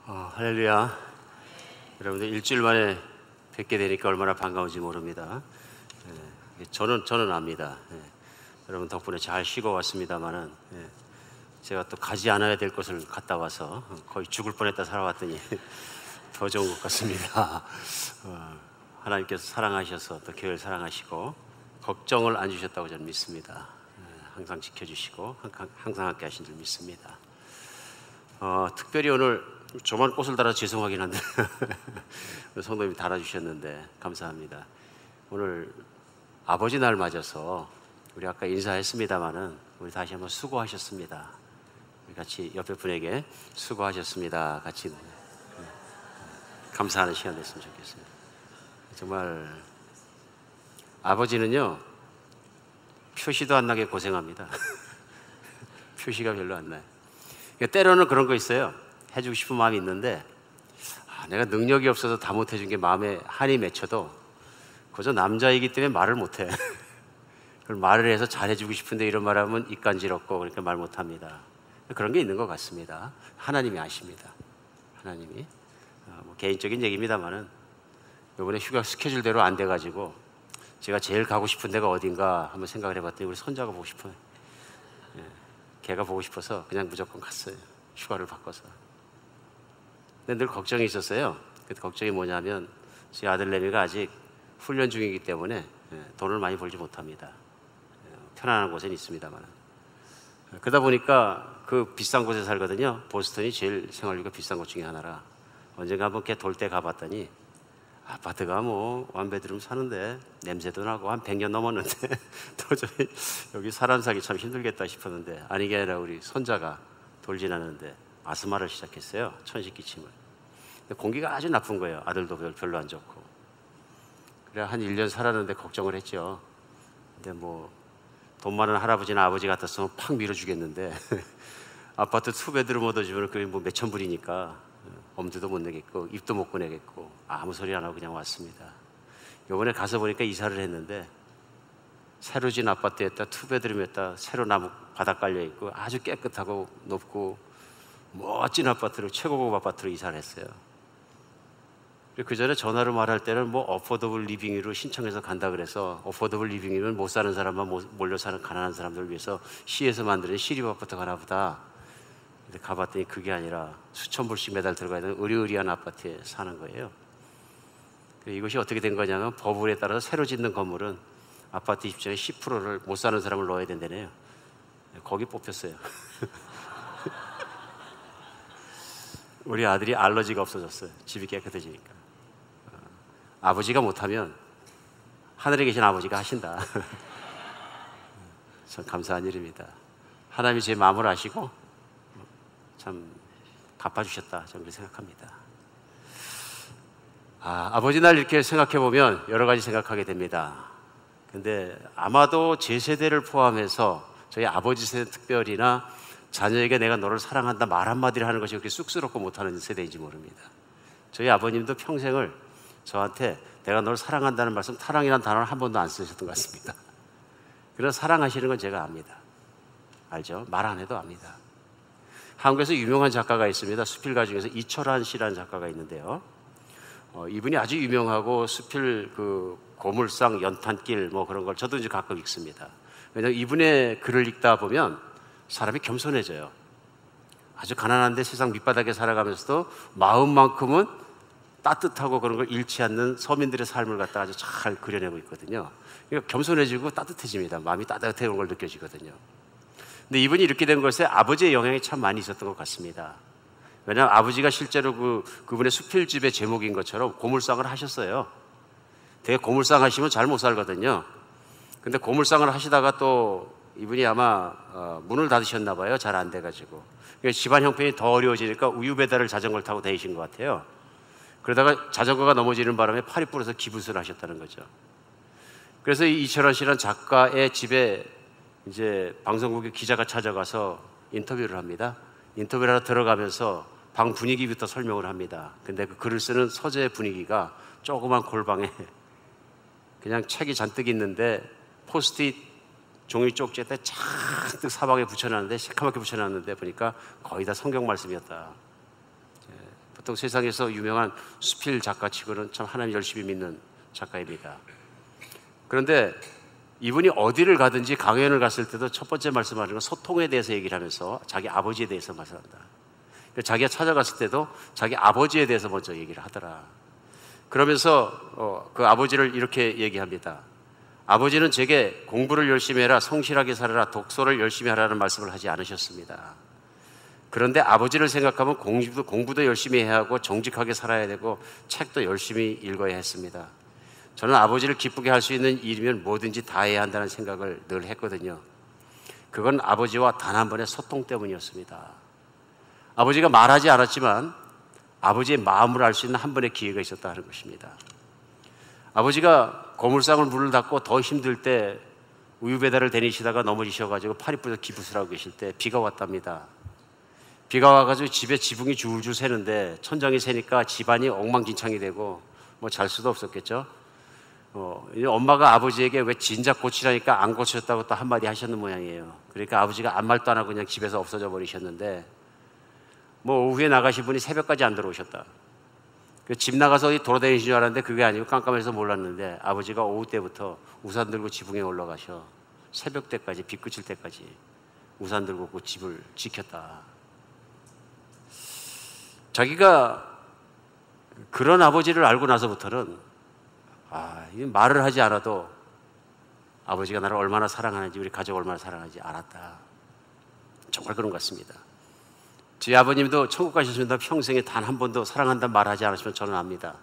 할렐루야. 여러분들 일주일 만에 뵙게 되니까 얼마나 반가운지 모릅니다. 저는 압니다. 여러분 덕분에 잘 쉬고 왔습니다만은 제가 또 가지 않아야 될 곳을 갔다 와서 거의 죽을 뻔했다 살아왔더니 더 좋은 것 같습니다. 하나님께서 사랑하셔서 또 교회를 사랑하시고 걱정을 안 주셨다고 저는 믿습니다. 항상 지켜주시고 항상 함께 하신 줄 믿습니다. 특별히 오늘 저만 꽃을 달아 죄송하긴 한데 성도님이 달아주셨는데 감사합니다. 오늘 아버지 날 맞아서 우리 아까 인사했습니다마는 우리 다시 한번 수고하셨습니다. 우리 같이 옆에 분에게 수고하셨습니다. 같이 감사하는 시간 됐으면 좋겠습니다. 정말 아버지는요 표시도 안 나게 고생합니다. 표시가 별로 안 나요. 때로는 그런 거 있어요. 해주고 싶은 마음이 있는데 내가 능력이 없어서 다 못해준 게 마음에 한이 맺혀도 그저 남자이기 때문에 말을 못해. 그걸 말을 해서 잘해주고 싶은데 이런 말하면 입간지럽고 그러니까 말 못합니다. 그런 게 있는 것 같습니다. 하나님이 아십니다. 하나님이 개인적인 얘기입니다만은 이번에 휴가 스케줄대로 안 돼가지고 제가 제일 가고 싶은 데가 어딘가 한번 생각을 해봤더니 우리 손자가 보고 싶어요. 걔가 보고 싶어서 그냥 무조건 갔어요. 휴가를 바꿔서. 근데 늘 걱정이 있었어요. 그 걱정이 뭐냐면 제 아들 레미가 아직 훈련 중이기 때문에 돈을 많이 벌지 못합니다. 편안한 곳엔 있습니다만. 그러다 보니까 그 비싼 곳에 살거든요. 보스턴이 제일 생활비가 비싼 곳 중에 하나라. 언젠가 한번 걔 돌 때 가봤더니 아파트가 뭐 원베드룸 사는데 냄새도 나고 한 100년 넘었는데 도저히 여기 사람 살기 참 힘들겠다 싶었는데 아니게 아니라 우리 손자가 돌 지나는데 아스마를 시작했어요. 천식기침을. 근데 공기가 아주 나쁜 거예요. 아들도 별로 안 좋고. 그래 한 1년 살았는데 걱정을 했죠. 근데 뭐 돈 많은 할아버지나 아버지 같았으면 팍 밀어주겠는데 아파트 투베드룸 얻어주면 그게 뭐 몇천 불이니까 엄두도 못 내겠고 입도 못 꺼내겠고 아무 소리 안 하고 그냥 왔습니다. 이번에 가서 보니까 이사를 했는데 새로 진 아파트였다. 투베드룸이었다. 새로 나무 바닥 깔려있고 아주 깨끗하고 높고 멋진 아파트로 최고급 아파트로 이사를 했어요. 그 전에 전화로 말할 때는 뭐 어포더블 리빙으로 신청해서 간다 그래서 어포더블 리빙이면 못 사는 사람만 몰려 사는 가난한 사람들을 위해서 시에서 만드는 시립 아파트 가나 보다. 근데 가봤더니 그게 아니라 수천 불씩 매달 들어가야 되는 으리으리한 아파트에 사는 거예요. 이것이 어떻게 된 거냐면 법률에 따라서 새로 짓는 건물은 아파트 입주의 10%를 못 사는 사람을 넣어야 된다네요. 거기 뽑혔어요. 우리 아들이 알러지가 없어졌어요. 집이 깨끗해지니까. 아버지가 못하면 하늘에 계신 아버지가 하신다. 참 감사한 일입니다. 하나님이 제 마음을 아시고 참 갚아주셨다. 저는 그렇게 생각합니다. 아버지 날 이렇게 생각해 보면 여러 가지 생각하게 됩니다. 근데 아마도 제 세대를 포함해서 저희 아버지 세대 특별히나 자녀에게 내가 너를 사랑한다 말 한마디를 하는 것이 그렇게 쑥스럽고 못하는 세대인지 모릅니다. 저희 아버님도 평생을 저한테 내가 너를 사랑한다는 말씀, 사랑이라는 단어를 한 번도 안 쓰셨던 것 같습니다. 그래서 사랑하시는 건 제가 압니다. 알죠? 말 안 해도 압니다. 한국에서 유명한 작가가 있습니다. 수필가 중에서 이철환 씨라는 작가가 있는데요. 이분이 아주 유명하고 수필 그 고물상, 연탄길 뭐 그런 걸 저도 이제 가끔 읽습니다. 왜냐하면 이분의 글을 읽다 보면 사람이 겸손해져요. 아주 가난한데 세상 밑바닥에 살아가면서도 마음만큼은 따뜻하고 그런 걸 잃지 않는 서민들의 삶을 갖다가 아주 잘 그려내고 있거든요. 그러니까 겸손해지고 따뜻해집니다. 마음이 따뜻해지는 걸 느껴지거든요. 근데 이분이 이렇게 된 것에 아버지의 영향이 참 많이 있었던 것 같습니다. 왜냐하면 아버지가 실제로 그분의 수필집의 제목인 것처럼 고물상을 하셨어요. 되게 고물상 하시면 잘 못 살거든요. 근데 고물상을 하시다가 또 이분이 아마 문을 닫으셨나 봐요. 잘 안 돼가지고. 집안 형편이 더 어려워지니까 우유 배달을 자전거를 타고 다니신 것 같아요. 그러다가 자전거가 넘어지는 바람에 팔이 부러서 기부스를 하셨다는 거죠. 그래서 이 이철환 씨라는 작가의 집에 이제 방송국의 기자가 찾아가서 인터뷰를 합니다. 인터뷰를 하러 들어가면서 방 분위기부터 설명을 합니다. 근데 그 글을 쓰는 서재의 분위기가 조그만 골방에 그냥 책이 잔뜩 있는데 포스트잇 종이 쪽지에다 잔뜩 사방에 붙여놨는데 새카맣게 붙여놨는데 보니까 거의 다 성경 말씀이었다. 보통 세상에서 유명한 수필 작가치고는 참 하나님 열심히 믿는 작가입니다. 그런데 이분이 어디를 가든지 강연을 갔을 때도 첫 번째 말씀하는 건 소통에 대해서 얘기를 하면서 자기 아버지에 대해서 말씀한다. 자기가 찾아갔을 때도 자기 아버지에 대해서 먼저 얘기를 하더라. 그러면서 그 아버지를 이렇게 얘기합니다. 아버지는 제게 공부를 열심히 해라, 성실하게 살아라, 독서를 열심히 하라는 말씀을 하지 않으셨습니다. 그런데 아버지를 생각하면 공부도 열심히 해야 하고 정직하게 살아야 되고 책도 열심히 읽어야 했습니다. 저는 아버지를 기쁘게 할 수 있는 일이면 뭐든지 다 해야 한다는 생각을 늘 했거든요. 그건 아버지와 단 한 번의 소통 때문이었습니다. 아버지가 말하지 않았지만 아버지의 마음을 알 수 있는 한 번의 기회가 있었다는 것입니다. 아버지가 고물상을 문을 닫고 더 힘들 때 우유 배달을 다니시다가 넘어지셔가지고 팔이 부러져 기부스라고 계실 때 비가 왔답니다. 비가 와가지고 집에 지붕이 줄줄 새는데 천장이 새니까 집안이 엉망진창이 되고 뭐 잘 수도 없었겠죠. 엄마가 아버지에게 왜 진작 고치라니까 안 고쳤다고 또 한마디 하셨는 모양이에요. 그러니까 아버지가 아무 말도 안 하고 그냥 집에서 없어져 버리셨는데 뭐 오후에 나가신 분이 새벽까지 안 들어오셨다. 집 나가서 어디 돌아다니신 줄 알았는데 그게 아니고 깜깜해서 몰랐는데 아버지가 오후 때부터 우산 들고 지붕에 올라가셔 새벽 때까지 비 그칠 때까지 우산 들고 그 집을 지켰다. 자기가 그런 아버지를 알고 나서부터는 말을 하지 않아도 아버지가 나를 얼마나 사랑하는지 우리 가족을 얼마나 사랑하는지 알았다. 정말 그런 것 같습니다. 제 아버님도 천국 가셨습니다. 평생에 단 한 번도 사랑한다는 말하지 않으시면 저는 압니다.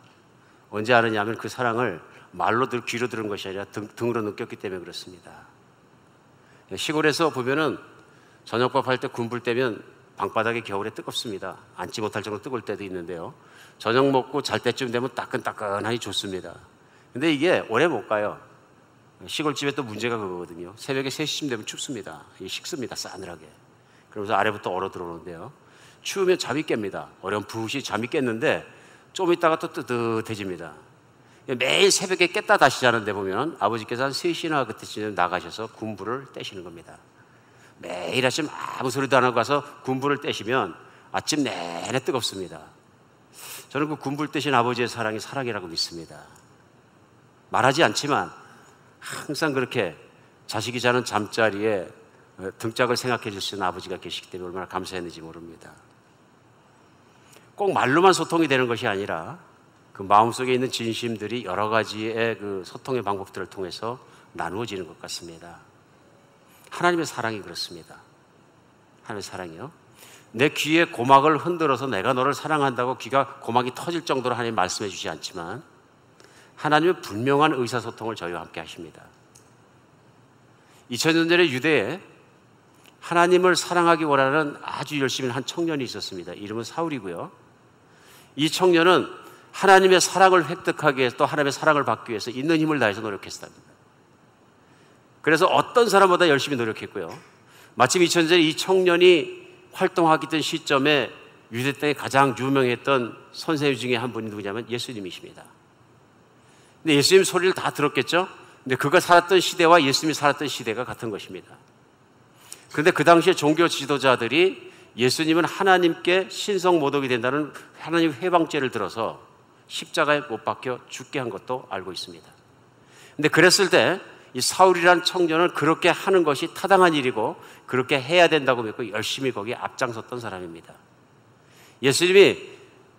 언제 아느냐면 그 사랑을 말로 귀로 들은 것이 아니라 등으로 느꼈기 때문에 그렇습니다. 시골에서 보면은 저녁밥 할 때 군불 때면 방바닥이 겨울에 뜨겁습니다. 앉지 못할 정도로 뜨거울 때도 있는데요. 저녁 먹고 잘 때쯤 되면 따끈따끈하니 좋습니다. 근데 이게 오래 못 가요. 시골집에 또 문제가 그거거든요. 새벽에 3시쯤 되면 춥습니다. 식습니다. 싸늘하게. 그러면서 아래부터 얼어 들어오는데요. 추우면 잠이 깹니다. 어렴풋이 잠이 깼는데 좀 있다가 또 뜨뜻해집니다. 매일 새벽에 깼다 다시 자는데 보면 아버지께서 한 3시나 그때쯤 나가셔서 군불을 떼시는 겁니다. 매일 아침 아무 소리도 안 하고 가서 군불을 떼시면 아침 내내 뜨겁습니다. 저는 그 군불 떼신 아버지의 사랑이 사랑이라고 믿습니다. 말하지 않지만 항상 그렇게 자식이 자는 잠자리에 등짝을 생각해 줄 수 있는 아버지가 계시기 때문에 얼마나 감사했는지 모릅니다. 꼭 말로만 소통이 되는 것이 아니라 그 마음속에 있는 진심들이 여러 가지의 그 소통의 방법들을 통해서 나누어지는 것 같습니다. 하나님의 사랑이 그렇습니다. 하나님의 사랑이요. 내 귀의 고막을 흔들어서 내가 너를 사랑한다고 귀가 고막이 터질 정도로 하나님 말씀해 주지 않지만 하나님은 분명한 의사소통을 저희와 함께 하십니다. 2000년 전에 유대에 하나님을 사랑하기 원하는 아주 열심히 한 청년이 있었습니다. 이름은 사울이고요. 이 청년은 하나님의 사랑을 획득하기 위해서 또 하나님의 사랑을 받기 위해서 있는 힘을 다해서 노력했습니다. 그래서 어떤 사람보다 열심히 노력했고요. 마침 2000년 전에 이 청년이 활동하기 전 시점에 유대 땅에 가장 유명했던 선생님 중에 한 분이 누구냐면 예수님이십니다. 근데 예수님 소리를 다 들었겠죠? 근데 그가 살았던 시대와 예수님이 살았던 시대가 같은 것입니다. 그런데 그 당시에 종교 지도자들이 예수님은 하나님께 신성 모독이 된다는 하나님 회방죄를 들어서 십자가에 못 박혀 죽게 한 것도 알고 있습니다. 근데 그랬을 때 이 사울이라는 청년은 그렇게 하는 것이 타당한 일이고 그렇게 해야 된다고 믿고 열심히 거기에 앞장섰던 사람입니다. 예수님이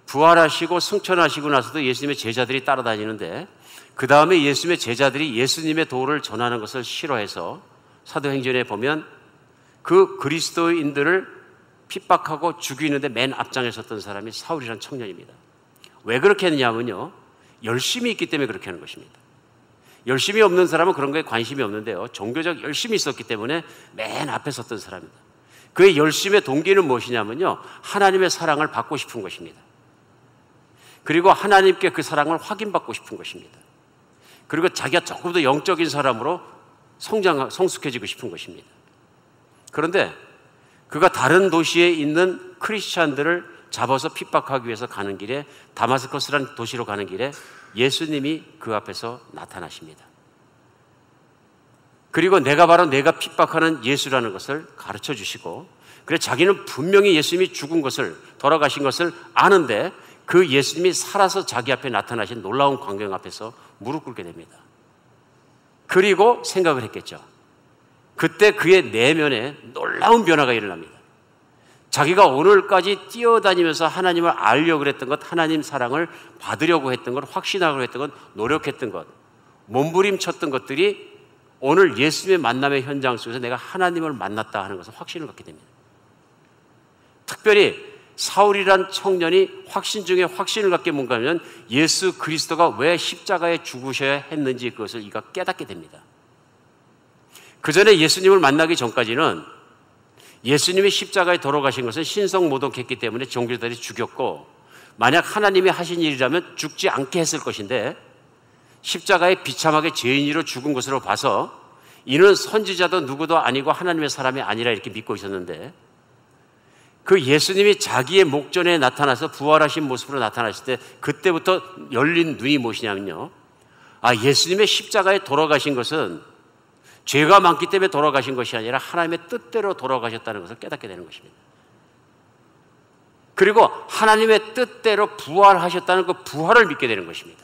부활하시고 승천하시고 나서도 예수님의 제자들이 따라다니는데 그 다음에 예수님의 제자들이 예수님의 도를 전하는 것을 싫어해서 사도행전에 보면 그 그리스도인들을 핍박하고 죽이는데 맨 앞장에 섰던 사람이 사울이라는 청년입니다. 왜 그렇게 했냐면요, 열심히 있기 때문에 그렇게 하는 것입니다. 열심히 없는 사람은 그런 거에 관심이 없는데요, 종교적 열심히 있었기 때문에 맨 앞에 섰던 사람입니다. 그의 열심의 동기는 무엇이냐면요, 하나님의 사랑을 받고 싶은 것입니다. 그리고 하나님께 그 사랑을 확인받고 싶은 것입니다. 그리고 자기가 조금 더 영적인 사람으로 성숙해지고 싶은 것입니다. 그런데 그가 다른 도시에 있는 크리스찬들을 잡아서 핍박하기 위해서 가는 길에, 다마스커스라는 도시로 가는 길에 예수님이 그 앞에서 나타나십니다. 그리고 내가 바로 내가 핍박하는 예수라는 것을 가르쳐 주시고 그래서 자기는 분명히 예수님이 죽은 것을, 돌아가신 것을 아는데 그 예수님이 살아서 자기 앞에 나타나신 놀라운 광경 앞에서 무릎 꿇게 됩니다. 그리고 생각을 했겠죠. 그때 그의 내면에 놀라운 변화가 일어납니다. 자기가 오늘까지 뛰어다니면서 하나님을 알려고 그랬던 것, 하나님 사랑을 받으려고 했던 것, 확신하려고 했던 것, 노력했던 것, 몸부림쳤던 것들이 오늘 예수님의 만남의 현장 속에서 내가 하나님을 만났다 하는 것을 확신을 갖게 됩니다. 특별히 사울이란 청년이 확신 중에 확신을 갖게 뭔가 하면 예수 그리스도가 왜 십자가에 죽으셔야 했는지 그것을 이가 깨닫게 됩니다. 그 전에 예수님을 만나기 전까지는 예수님이 십자가에 돌아가신 것은 신성모독했기 때문에 종교들이 죽였고, 만약 하나님이 하신 일이라면 죽지 않게 했을 것인데 십자가에 비참하게 죄인으로 죽은 것으로 봐서 이는 선지자도 누구도 아니고 하나님의 사람이 아니라 이렇게 믿고 있었는데, 그 예수님이 자기의 목전에 나타나서 부활하신 모습으로 나타나실 때 그때부터 열린 눈이 무엇이냐면요, 예수님의 십자가에 돌아가신 것은 죄가 많기 때문에 돌아가신 것이 아니라 하나님의 뜻대로 돌아가셨다는 것을 깨닫게 되는 것입니다. 그리고 하나님의 뜻대로 부활하셨다는 그 부활을 믿게 되는 것입니다.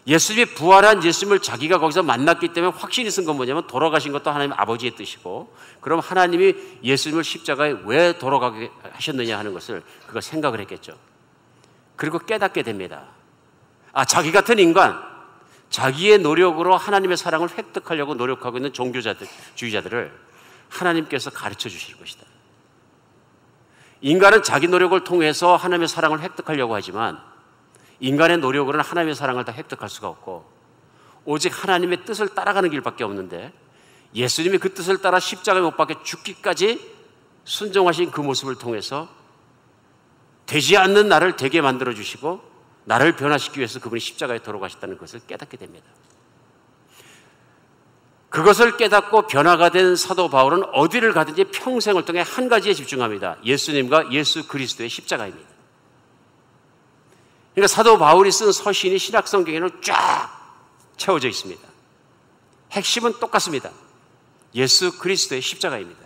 예수님이 부활한 예수님을 자기가 거기서 만났기 때문에 확신이 쓴 건 뭐냐면 돌아가신 것도 하나님 아버지의 뜻이고, 그럼 하나님이 예수님을 십자가에 왜 돌아가게 하셨느냐 하는 것을 그거 생각을 했겠죠. 그리고 깨닫게 됩니다. 자기 같은 인간, 자기의 노력으로 하나님의 사랑을 획득하려고 노력하고 있는 종교주의자들을 하나님께서 가르쳐 주실 것이다. 인간은 자기 노력을 통해서 하나님의 사랑을 획득하려고 하지만 인간의 노력으로는 하나님의 사랑을 다 획득할 수가 없고, 오직 하나님의 뜻을 따라가는 길밖에 없는데, 예수님이 그 뜻을 따라 십자가에 못 박혀 죽기까지 순종하신 그 모습을 통해서 되지 않는 나를 되게 만들어 주시고 나를 변화시키기 위해서 그분이 십자가에 돌아가셨다는 것을 깨닫게 됩니다. 그것을 깨닫고 변화가 된 사도 바울은 어디를 가든지 평생을 통해 한 가지에 집중합니다. 예수님과 예수 그리스도의 십자가입니다. 그러니까 사도 바울이 쓴 서신이 신약 성경에는 쫙 채워져 있습니다. 핵심은 똑같습니다. 예수 그리스도의 십자가입니다.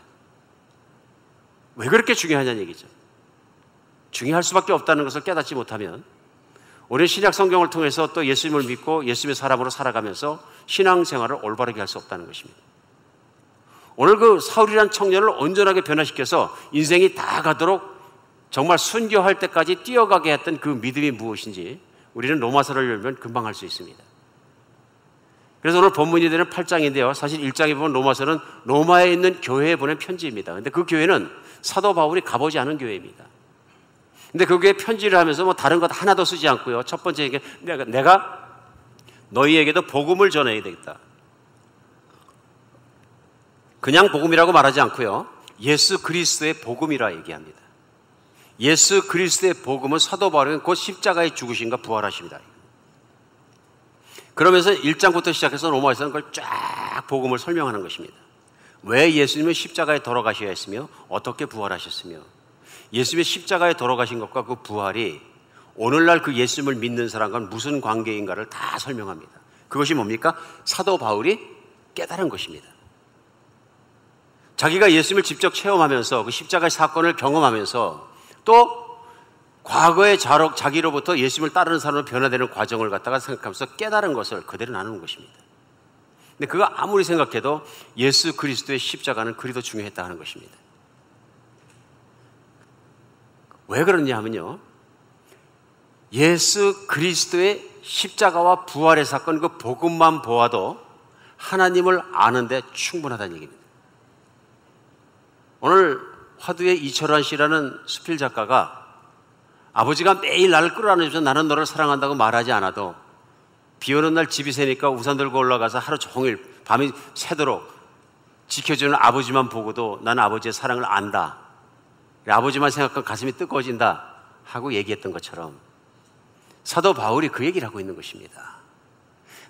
왜 그렇게 중요하냐는 얘기죠. 중요할 수밖에 없다는 것을 깨닫지 못하면 우리는 신약 성경을 통해서 또 예수님을 믿고 예수님의 사람으로 살아가면서 신앙생활을 올바르게 할 수 없다는 것입니다. 오늘 그 사울이라는 청년을 온전하게 변화시켜서 인생이 다 가도록 정말 순교할 때까지 뛰어가게 했던 그 믿음이 무엇인지 우리는 로마서를 열면 금방 알 수 있습니다. 그래서 오늘 본문이 되는 8장인데요. 사실 1장에 보면 로마서는 로마에 있는 교회에 보낸 편지입니다. 근데 그 교회는 사도 바울이 가보지 않은 교회입니다. 근데 그 교회에 편지를 하면서 뭐 다른 것 하나도 쓰지 않고요. 첫 번째 얘기, 내가 너희에게도 복음을 전해야 되겠다. 그냥 복음이라고 말하지 않고요. 예수 그리스도의 복음이라 얘기합니다. 예수 그리스도의 복음은 사도 바울은 곧 십자가에 죽으신가 부활하십니다. 그러면서 1장부터 시작해서 로마에서는 그걸 쫙 복음을 설명하는 것입니다. 왜 예수님은 십자가에 돌아가셔야 했으며 어떻게 부활하셨으며 예수님의 십자가에 돌아가신 것과 그 부활이 오늘날 그 예수님을 믿는 사람과는 무슨 관계인가를 다 설명합니다. 그것이 뭡니까? 사도 바울이 깨달은 것입니다. 자기가 예수님을 직접 체험하면서 그 십자가의 사건을 경험하면서 또 과거의 자기로부터 예수님을 따르는 사람으로 변화되는 과정을 갖다가 생각하면서 깨달은 것을 그대로 나누는 것입니다. 근데 그거 아무리 생각해도 예수 그리스도의 십자가는 그리도 중요했다 하는 것입니다. 왜 그러냐 하면요, 예수 그리스도의 십자가와 부활의 사건 그 복음만 보아도 하나님을 아는데 충분하다는 얘기입니다. 오늘 화두의 이철환 씨라는 수필 작가가 아버지가 매일 나를 끌어안으면서 나는 너를 사랑한다고 말하지 않아도 비 오는 날 집이 새니까 우산 들고 올라가서 하루 종일 밤이 새도록 지켜주는 아버지만 보고도 나는 아버지의 사랑을 안다, 아버지만 생각하면 가슴이 뜨거워진다 하고 얘기했던 것처럼 사도 바울이 그 얘기를 하고 있는 것입니다.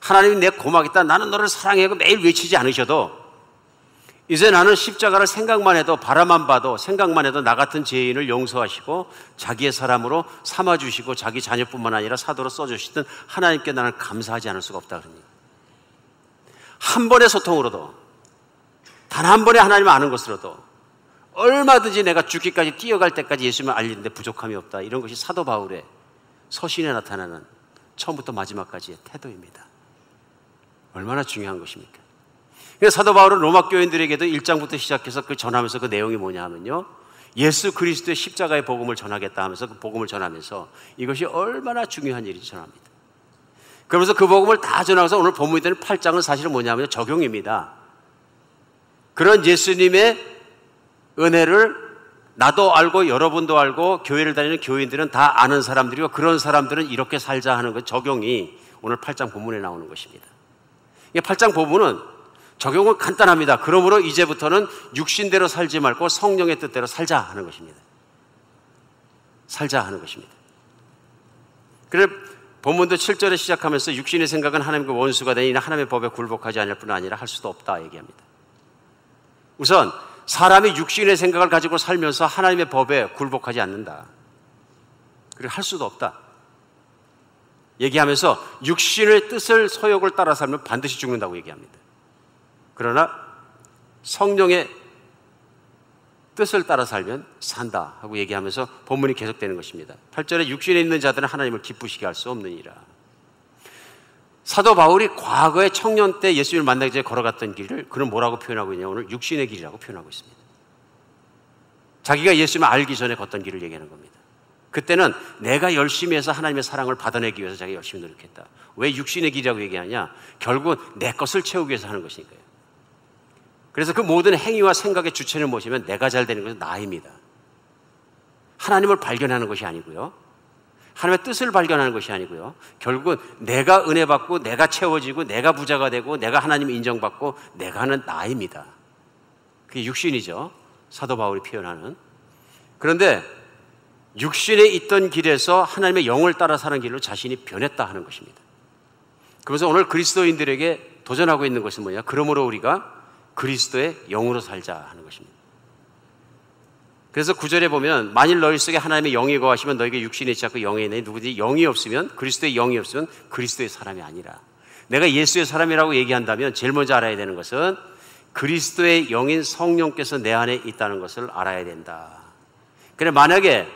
하나님이 내 고맙겠다, 나는 너를 사랑해 하고 매일 외치지 않으셔도 이제 나는 십자가를 생각만 해도, 바라만 봐도, 생각만 해도 나 같은 죄인을 용서하시고 자기의 사람으로 삼아주시고 자기 자녀뿐만 아니라 사도로 써주시던 하나님께 나는 감사하지 않을 수가 없다 그러니, 한 번의 소통으로도, 단 한 번의 하나님을 아는 것으로도 얼마든지 내가 죽기까지 뛰어갈 때까지 예수님을 알리는데 부족함이 없다. 이런 것이 사도 바울의 서신에 나타나는 처음부터 마지막까지의 태도입니다. 얼마나 중요한 것입니까? 그래서 사도 바울은 로마 교인들에게도 1장부터 시작해서 그 전하면서 그 내용이 뭐냐 하면요, 예수 그리스도의 십자가의 복음을 전하겠다 하면서 그 복음을 전하면서 이것이 얼마나 중요한 일인지 전합니다. 그러면서 그 복음을 다 전하면서 오늘 본문이 되는 8장은 사실은 뭐냐면 적용입니다. 그런 예수님의 은혜를 나도 알고 여러분도 알고 교회를 다니는 교인들은 다 아는 사람들이고, 그런 사람들은 이렇게 살자 하는 것, 적용이 오늘 8장 본문에 나오는 것입니다. 8장 본문은 적용은 간단합니다. 그러므로 이제부터는 육신대로 살지 말고 성령의 뜻대로 살자 하는 것입니다. 살자 하는 것입니다. 그래 본문도 7절에 시작하면서 육신의 생각은 하나님과 원수가 되니 하나님의 법에 굴복하지 않을 뿐 아니라 할 수도 없다 얘기합니다. 우선 사람이 육신의 생각을 가지고 살면서 하나님의 법에 굴복하지 않는다, 그리고 할 수도 없다 얘기하면서 육신의 뜻을 소욕을 따라 살면 반드시 죽는다고 얘기합니다. 그러나 성령의 뜻을 따라 살면 산다 하고 얘기하면서 본문이 계속되는 것입니다. 8절에 육신에 있는 자들은 하나님을 기쁘시게 할 수 없느니라. 사도 바울이 과거에 청년 때 예수님을 만나기 전에 걸어갔던 길을 그는 뭐라고 표현하고 있냐, 오늘 육신의 길이라고 표현하고 있습니다. 자기가 예수님을 알기 전에 걷던 길을 얘기하는 겁니다. 그때는 내가 열심히 해서 하나님의 사랑을 받아내기 위해서 자기가 열심히 노력했다. 왜 육신의 길이라고 얘기하냐, 결국은 내 것을 채우기 위해서 하는 것이니까요. 그래서 그 모든 행위와 생각의 주체는 무엇이면 내가 잘 되는 것은 나입니다. 하나님을 발견하는 것이 아니고요, 하나님의 뜻을 발견하는 것이 아니고요, 결국은 내가 은혜 받고 내가 채워지고 내가 부자가 되고 내가 하나님 인정받고 내가 하는 나입니다. 그게 육신이죠, 사도 바울이 표현하는. 그런데 육신에 있던 길에서 하나님의 영을 따라 사는 길로 자신이 변했다 하는 것입니다. 그래서 오늘 그리스도인들에게 도전하고 있는 것은 뭐냐, 그러므로 우리가 그리스도의 영으로 살자 하는 것입니다. 그래서 9절에 보면 만일 너희 속에 하나님의 영이 거하시면 너에게 육신이 있지 않고 영이 있나니 누구든지 영이 없으면, 그리스도의 영이 없으면 그리스도의 사람이 아니라. 내가 예수의 사람이라고 얘기한다면 제일 먼저 알아야 되는 것은 그리스도의 영인 성령께서 내 안에 있다는 것을 알아야 된다. 그래 만약에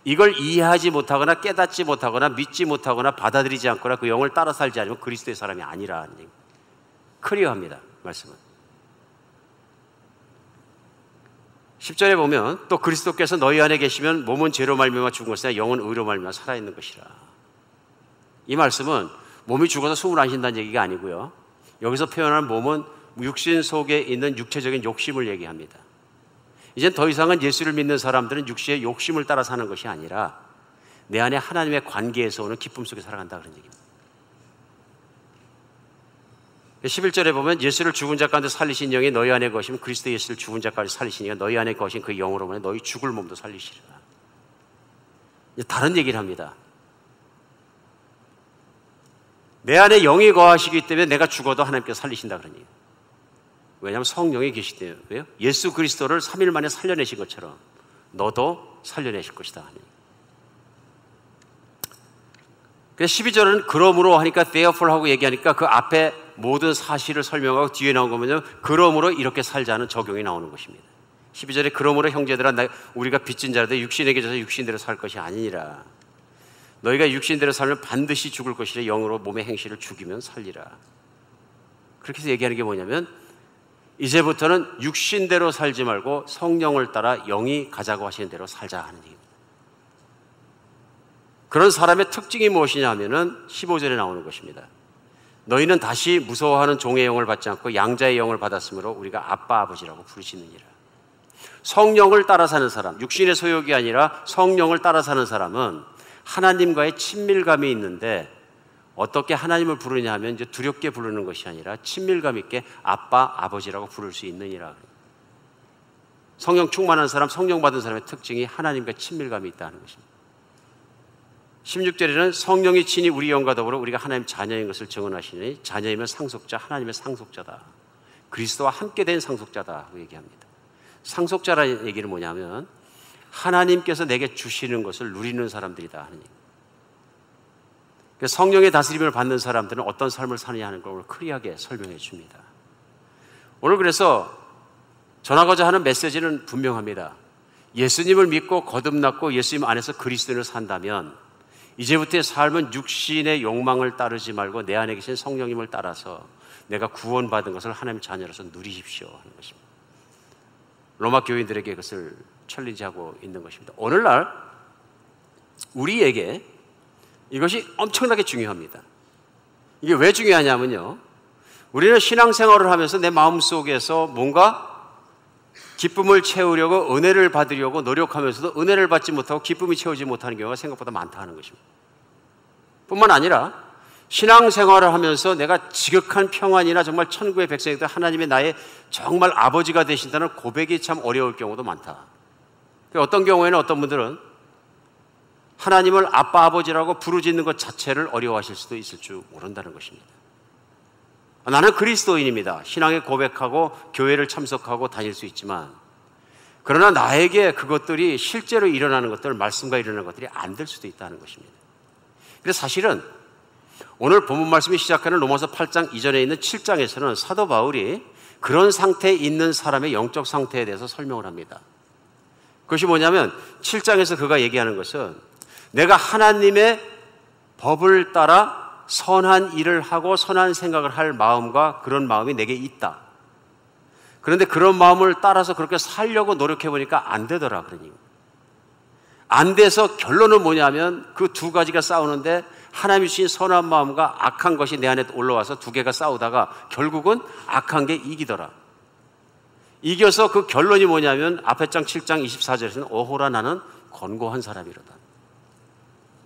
이걸 이해하지 못하거나 깨닫지 못하거나 믿지 못하거나 받아들이지 않거나 그 영을 따라 살지 않으면 그리스도의 사람이 아니라는 얘기. 클리어합니다, 말씀은. 10절에 보면 또 그리스도께서 너희 안에 계시면 몸은 죄로 말미암아 죽은 것이나 영은 의로 말미암아 살아있는 것이라. 이 말씀은 몸이 죽어서 숨을 안 쉰다는 얘기가 아니고요, 여기서 표현한 몸은 육신 속에 있는 육체적인 욕심을 얘기합니다. 이젠 더 이상은 예수를 믿는 사람들은 육신의 욕심을 따라 사는 것이 아니라 내 안에 하나님의 관계에서 오는 기쁨 속에 살아간다 그런 얘기입니다. 11절에 보면 예수를 죽은 자 가운데 살리신 영이 너희 안에 거시면 그리스도 예수를 죽은 자 가운데 살리시니까 너희 안에 거신 그 영으로 보내 너희 죽을 몸도 살리시리라. 다른 얘기를 합니다. 내 안에 영이 거하시기 때문에 내가 죽어도 하나님께서 살리신다 그런 얘기예요. 왜냐하면 성령이 계시기 때문에. 왜요? 예수 그리스도를 3일 만에 살려내신 것처럼 너도 살려내실 것이다. 그래서 12절은 그러므로 하니까 therefore 하고 얘기하니까 그 앞에 모든 사실을 설명하고 뒤에 나온 거면요, 그러므로 이렇게 살자는 적용이 나오는 것입니다. 12절에 그러므로 형제들아 우리가 빚진 자라도 육신에게 져서 육신대로 살 것이 아니니라. 너희가 육신대로 살면 반드시 죽을 것이라 영으로 몸의 행실을 죽이면 살리라. 그렇게 해서 얘기하는 게 뭐냐면 이제부터는 육신대로 살지 말고 성령을 따라 영이 가자고 하시는 대로 살자 하는 얘기입니다. 그런 사람의 특징이 무엇이냐 하면은 15절에 나오는 것입니다. 너희는 다시 무서워하는 종의 영을 받지 않고 양자의 영을 받았으므로 우리가 아빠 아버지라고 부르시느니라. 성령을 따라 사는 사람, 육신의 소욕이 아니라 성령을 따라 사는 사람은 하나님과의 친밀감이 있는데 어떻게 하나님을 부르냐 하면 이제 두렵게 부르는 것이 아니라 친밀감 있게 아빠 아버지라고 부를 수 있느니라. 성령 충만한 사람, 성령 받은 사람의 특징이 하나님과 친밀감이 있다는 것입니다. 16절에는 성령이 친히 우리 영과 더불어 우리가 하나님 자녀인 것을 증언하시니 자녀이면 상속자, 하나님의 상속자다. 그리스도와 함께 된 상속자다고 얘기합니다. 상속자라는 얘기는 뭐냐면 하나님께서 내게 주시는 것을 누리는 사람들이다 하는 얘기입니다. 성령의 다스림을 받는 사람들은 어떤 삶을 사느냐 하는 걸 오늘 클리어하게 설명해 줍니다. 오늘 그래서 전하고자 하는 메시지는 분명합니다. 예수님을 믿고 거듭났고 예수님 안에서 그리스도인을 산다면 이제부터의 삶은 육신의 욕망을 따르지 말고 내 안에 계신 성령님을 따라서 내가 구원받은 것을 하나님의 자녀로서 누리십시오 하는 것입니다. 로마 교인들에게 그것을 챌린지하고 있는 것입니다. 오늘날 우리에게 이것이 엄청나게 중요합니다. 이게 왜 중요하냐면요, 우리는 신앙생활을 하면서 내 마음속에서 뭔가 기쁨을 채우려고 은혜를 받으려고 노력하면서도 은혜를 받지 못하고 기쁨이 채우지 못하는 경우가 생각보다 많다는 것입니다. 뿐만 아니라 신앙생활을 하면서 내가 지극한 평안이나 정말 천국의 백성이다, 하나님의 나의 정말 아버지가 되신다는 고백이 참 어려울 경우도 많다. 어떤 경우에는 어떤 분들은 하나님을 아빠 아버지라고 부르짖는 것 자체를 어려워하실 수도 있을 줄 모른다는 것입니다. 나는 그리스도인입니다. 신앙에 고백하고 교회를 참석하고 다닐 수 있지만, 그러나 나에게 그것들이 실제로 일어나는 것들, 말씀과 일어나는 것들이 안 될 수도 있다는 것입니다. 그래서 사실은 오늘 본문 말씀이 시작하는 로마서 8장 이전에 있는 7장에서는 사도 바울이 그런 상태에 있는 사람의 영적 상태에 대해서 설명을 합니다. 그것이 뭐냐면 7장에서 그가 얘기하는 것은 내가 하나님의 법을 따라 선한 일을 하고 선한 생각을 할 마음과 그런 마음이 내게 있다. 그런데 그런 마음을 따라서 그렇게 살려고 노력해 보니까 안 되더라. 그러니 안 돼서 결론은 뭐냐면 그 두 가지가 싸우는데 하나님이 주신 선한 마음과 악한 것이 내 안에 올라와서 두 개가 싸우다가 결국은 악한 게 이기더라. 이겨서 그 결론이 뭐냐면 앞에 장 7장 24절에서는 오호라 나는 권고한 사람이로다.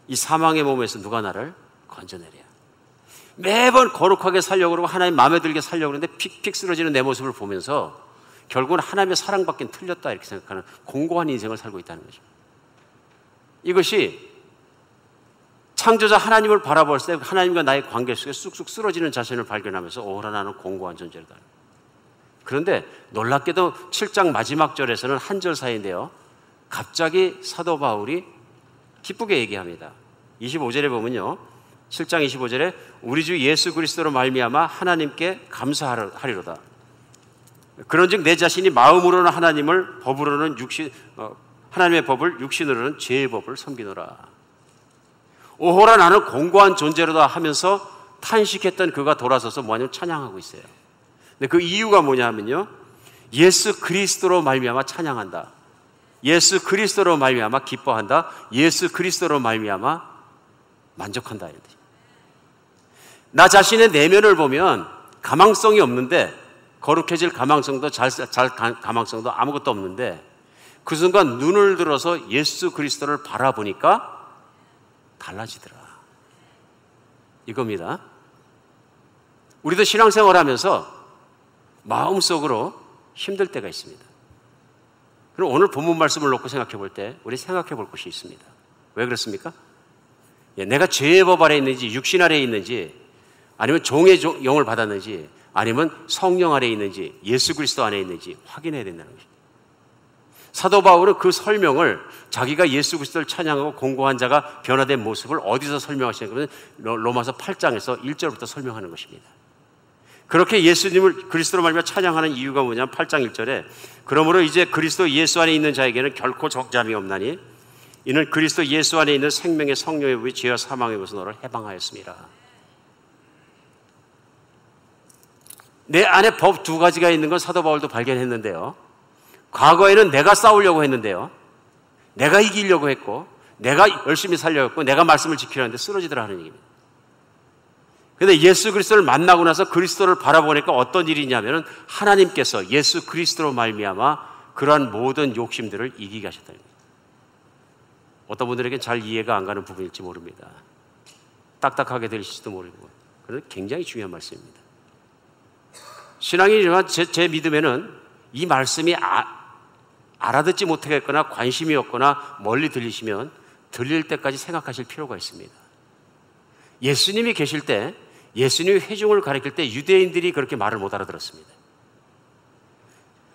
이 사망의 몸에서 누가 나를 건져내랴. 매번 거룩하게 살려고 그러고 하나님 마음에 들게 살려고 그러는데 픽픽 쓰러지는 내 모습을 보면서 결국은 하나님의 사랑밖에 틀렸다 이렇게 생각하는 공고한 인생을 살고 있다는 거죠. 이것이 창조자 하나님을 바라볼 때 하나님과 나의 관계 속에 쑥쑥 쓰러지는 자신을 발견하면서 오호라 나는 공고한 존재다. 그런데 놀랍게도 7장 마지막 절에서는 한 절 사이인데요, 갑자기 사도 바울이 기쁘게 얘기합니다. 25절에 보면요, 7장 25절에 우리 주 예수 그리스도로 말미암아 하나님께 감사하리로다. 그런즉 내 자신이 마음으로는 하나님을, 법으로는 하나님의 법을, 육신으로는 죄의 법을 섬기노라. 오호라 나는 공고한 존재로다 하면서 탄식했던 그가 돌아서서 뭐냐면 찬양하고 있어요. 근데 그 이유가 뭐냐 하면요, 예수 그리스도로 말미암아 찬양한다, 예수 그리스도로 말미암아 기뻐한다, 예수 그리스도로 말미암아 만족한다. 나 자신의 내면을 보면 가망성이 없는데, 거룩해질 가망성도 잘 가망성도 아무것도 없는데, 그 순간 눈을 들어서 예수 그리스도를 바라보니까 달라지더라. 이겁니다. 우리도 신앙생활하면서 마음속으로 힘들 때가 있습니다. 그럼 오늘 본문 말씀을 놓고 생각해 볼 때 우리 생각해 볼 것이 있습니다. 왜 그렇습니까? 내가 죄의 법 아래 있는지, 육신 아래 있는지, 아니면 종의 영을 받았는지, 아니면 성령 아래 있는지, 예수 그리스도 안에 있는지 확인해야 된다는 것입니다. 사도 바울은 그 설명을 자기가 예수 그리스도를 찬양하고 공고한 자가 변화된 모습을 어디서 설명하시냐면 로마서 8장에서 1절부터 설명하는 것입니다. 그렇게 예수님을 그리스도로 말미암아 찬양하는 이유가 뭐냐면 8장 1절에 그러므로 이제 그리스도 예수 안에 있는 자에게는 결코 적잠이 없나니 이는 그리스도 예수 안에 있는 생명의 성령의 법이 죄와 사망의 법에서 너를 해방하였습니다. 내 안에 법 두 가지가 있는 건 사도 바울도 발견했는데요, 과거에는 내가 싸우려고 했는데요, 내가 이기려고 했고, 내가 열심히 살려고 했고, 내가 말씀을 지키려 했는데 쓰러지더라 하는 얘기입니다. 그런데 예수 그리스도를 만나고 나서 그리스도를 바라보니까 어떤 일이냐면 하나님께서 예수 그리스도로 말미암아 그러한 모든 욕심들을 이기게 하셨다는 겁니다. 어떤 분들에게 잘 이해가 안 가는 부분일지 모릅니다. 딱딱하게 들리실지도 모르고, 그런데 굉장히 중요한 말씀입니다. 신앙이지만 제 믿음에는 이 말씀이 알아듣지 못하겠거나 관심이 없거나 멀리 들리시면 들릴 때까지 생각하실 필요가 있습니다. 예수님이 계실 때, 예수님이 회중을 가리킬 때 유대인들이 그렇게 말을 못 알아들었습니다.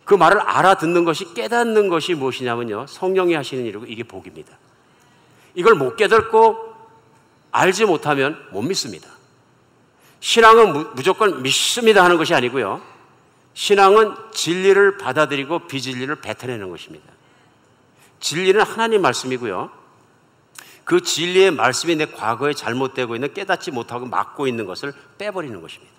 그 말을 알아듣는 것이, 깨닫는 것이 무엇이냐면요, 성령이 하시는 일이고 이게 복입니다. 이걸 못 깨닫고 알지 못하면 못 믿습니다. 신앙은 무조건 믿습니다 하는 것이 아니고요, 신앙은 진리를 받아들이고 비진리를 뱉어내는 것입니다. 진리는 하나님 말씀이고요. 그 진리의 말씀이 내 과거에 잘못되고 있는 깨닫지 못하고 막고 있는 것을 빼버리는 것입니다.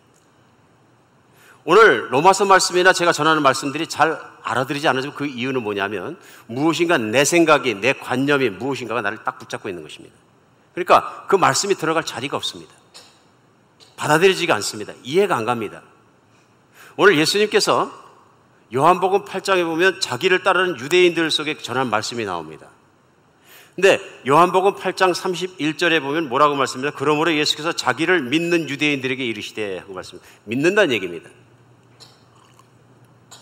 오늘 로마서 말씀이나 제가 전하는 말씀들이 잘 알아들이지 않아지면 그 이유는 뭐냐면 무엇인가 내 생각이, 내 관념이 무엇인가가 나를 딱 붙잡고 있는 것입니다. 그러니까 그 말씀이 들어갈 자리가 없습니다. 받아들이지가 않습니다. 이해가 안 갑니다. 오늘 예수님께서 요한복음 8장에 보면 자기를 따르는 유대인들 속에 전한 말씀이 나옵니다. 근데 요한복음 8장 31절에 보면 뭐라고 말씀합니까? 그러므로 예수께서 자기를 믿는 유대인들에게 이르시되 하고 말씀합니다. 믿는다는 얘기입니다.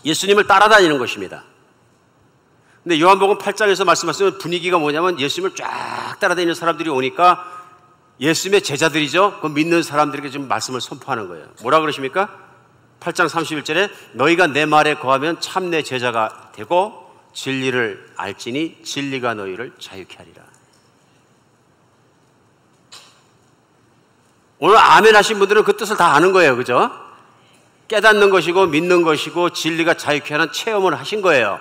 예수님을 따라다니는 것입니다. 근데 요한복음 8장에서 말씀하시는 분위기가 뭐냐면 예수님을 쫙 따라다니는 사람들이 오니까 예수님의 제자들이죠. 그 믿는 사람들에게 지금 말씀을 선포하는 거예요. 뭐라 그러십니까? 8장 31절에 너희가 내 말에 거하면 참 내 제자가 되고 진리를 알지니 진리가 너희를 자유케 하리라. 오늘 아멘 하신 분들은 그 뜻을 다 아는 거예요. 그죠? 깨닫는 것이고 믿는 것이고 진리가 자유케 하는 체험을 하신 거예요.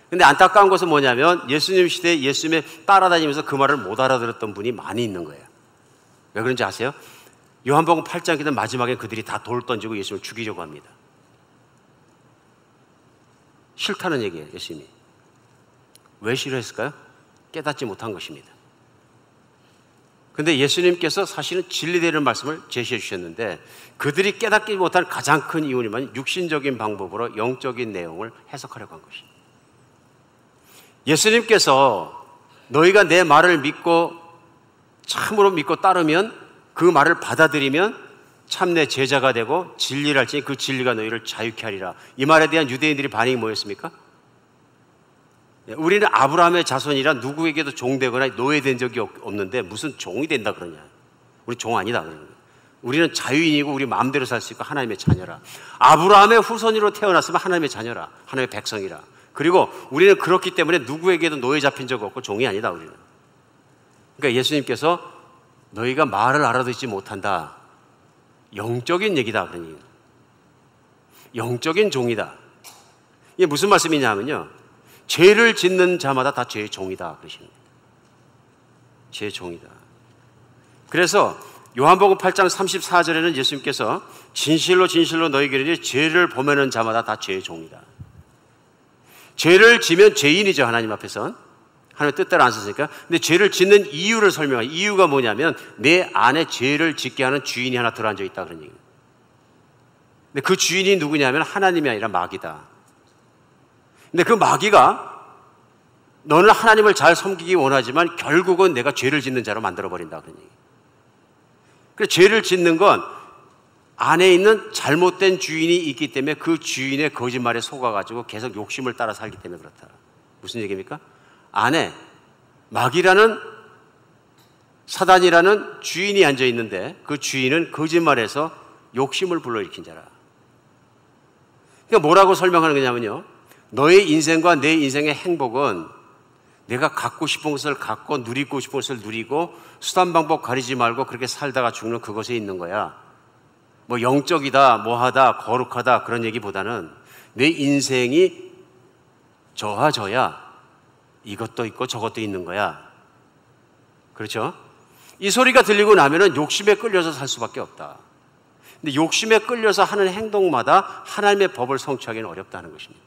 근데 안타까운 것은 뭐냐면 예수님 시대에 예수님의 따라다니면서 그 말을 못 알아들었던 분이 많이 있는 거예요. 왜 그런지 아세요? 요한복음 8장 기도 마지막에 그들이 다 돌 던지고 예수님을 죽이려고 합니다. 싫다는 얘기예요. 예수님이. 왜 싫어했을까요? 깨닫지 못한 것입니다. 근데 예수님께서 사실은 진리되는 말씀을 제시해 주셨는데 그들이 깨닫지 못한 가장 큰 이유는 육신적인 방법으로 영적인 내용을 해석하려고 한 것입니다. 예수님께서 너희가 내 말을 믿고 참으로 믿고 따르면 그 말을 받아들이면 참 내 제자가 되고 진리를 알지니 그 진리가 너희를 자유케 하리라. 이 말에 대한 유대인들의 반응이 뭐였습니까? 우리는 아브라함의 자손이라 누구에게도 종되거나 노예된 적이 없는데 무슨 종이 된다 그러냐. 우리 종 아니다 그러는 거예요. 우리는 자유인이고 우리 마음대로 살 수 있고 하나님의 자녀라. 아브라함의 후손으로 태어났으면 하나님의 자녀라. 하나님의 백성이라. 그리고 우리는 그렇기 때문에 누구에게도 노예 잡힌 적 없고 종이 아니다 우리는. 그러니까 예수님께서 너희가 말을 알아듣지 못한다. 영적인 얘기다 그러니. 영적인 종이다. 이게 무슨 말씀이냐면요. 죄를 짓는 자마다 다 죄의 종이다 그러시는 거예요. 죄의 종이다. 그래서 요한복음 8장 34절에는 예수님께서 진실로 진실로 너희에게 이르노니 죄를 범하는 자마다 다 죄의 종이다. 죄를 지면 죄인이죠. 하나님 앞에선. 하나님의 뜻대로 안 썼으니까. 근데 죄를 짓는 이유를 설명해요. 이유가 뭐냐면 내 안에 죄를 짓게 하는 주인이 하나 들어앉아 있다 그런 얘기예요. 근데 그 주인이 누구냐면 하나님이 아니라 마귀다. 근데 그 마귀가 너는 하나님을 잘 섬기기 원하지만 결국은 내가 죄를 짓는 자로 만들어버린다 그런 얘기예요. 그래서 죄를 짓는 건 안에 있는 잘못된 주인이 있기 때문에 그 주인의 거짓말에 속아가지고 계속 욕심을 따라 살기 때문에 그렇다. 무슨 얘기입니까? 안에 마귀라는 사단이라는 주인이 앉아 있는데 그 주인은 거짓말해서 욕심을 불러일으킨 자라. 그러니까 뭐라고 설명하는 거냐면요. 너의 인생과 내 인생의 행복은 내가 갖고 싶은 것을 갖고 누리고 싶은 것을 누리고 수단 방법 가리지 말고 그렇게 살다가 죽는 그것에 있는 거야. 뭐 영적이다, 뭐하다, 거룩하다 그런 얘기보다는 내 인생이 저하 저야 이것도 있고 저것도 있는 거야. 그렇죠? 이 소리가 들리고 나면은 욕심에 끌려서 살 수밖에 없다. 근데 욕심에 끌려서 하는 행동마다 하나님의 법을 성취하기는 어렵다는 것입니다.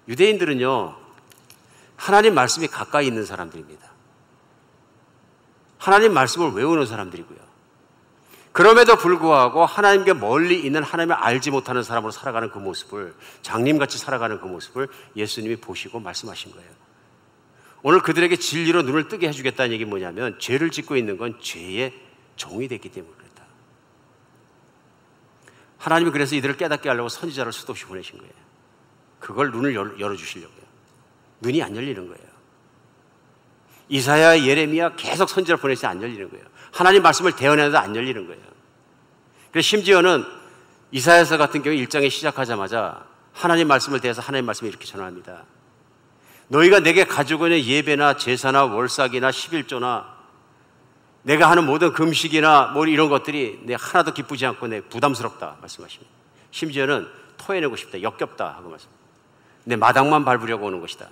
유대인들은요, 하나님 말씀이 가까이 있는 사람들입니다. 하나님 말씀을 외우는 사람들이고요. 그럼에도 불구하고 하나님께 멀리 있는 하나님을 알지 못하는 사람으로 살아가는 그 모습을, 장님같이 살아가는 그 모습을 예수님이 보시고 말씀하신 거예요. 오늘 그들에게 진리로 눈을 뜨게 해주겠다는 얘기 뭐냐면 죄를 짓고 있는 건 죄의 종이 됐기 때문에 그렇다. 하나님이 그래서 이들을 깨닫게 하려고 선지자를 수도 없이 보내신 거예요. 그걸 눈을 열어주시려고요. 눈이 안 열리는 거예요. 이사야, 예레미야 계속 선지자를 보내서 안 열리는 거예요. 하나님 말씀을 대언해도 안 열리는 거예요. 그래서 심지어는 이사야서 같은 경우 1장에 시작하자마자 하나님 말씀을 대해서 하나님 말씀을 이렇게 전합니다. 너희가 내게 가지고 있는 예배나 제사나 월삭이나 11조나 내가 하는 모든 금식이나 뭐 이런 것들이 내 하나도 기쁘지 않고 내 부담스럽다 말씀하십니다. 심지어는 토해내고 싶다, 역겹다 하고 말씀. 내 마당만 밟으려고 오는 것이다.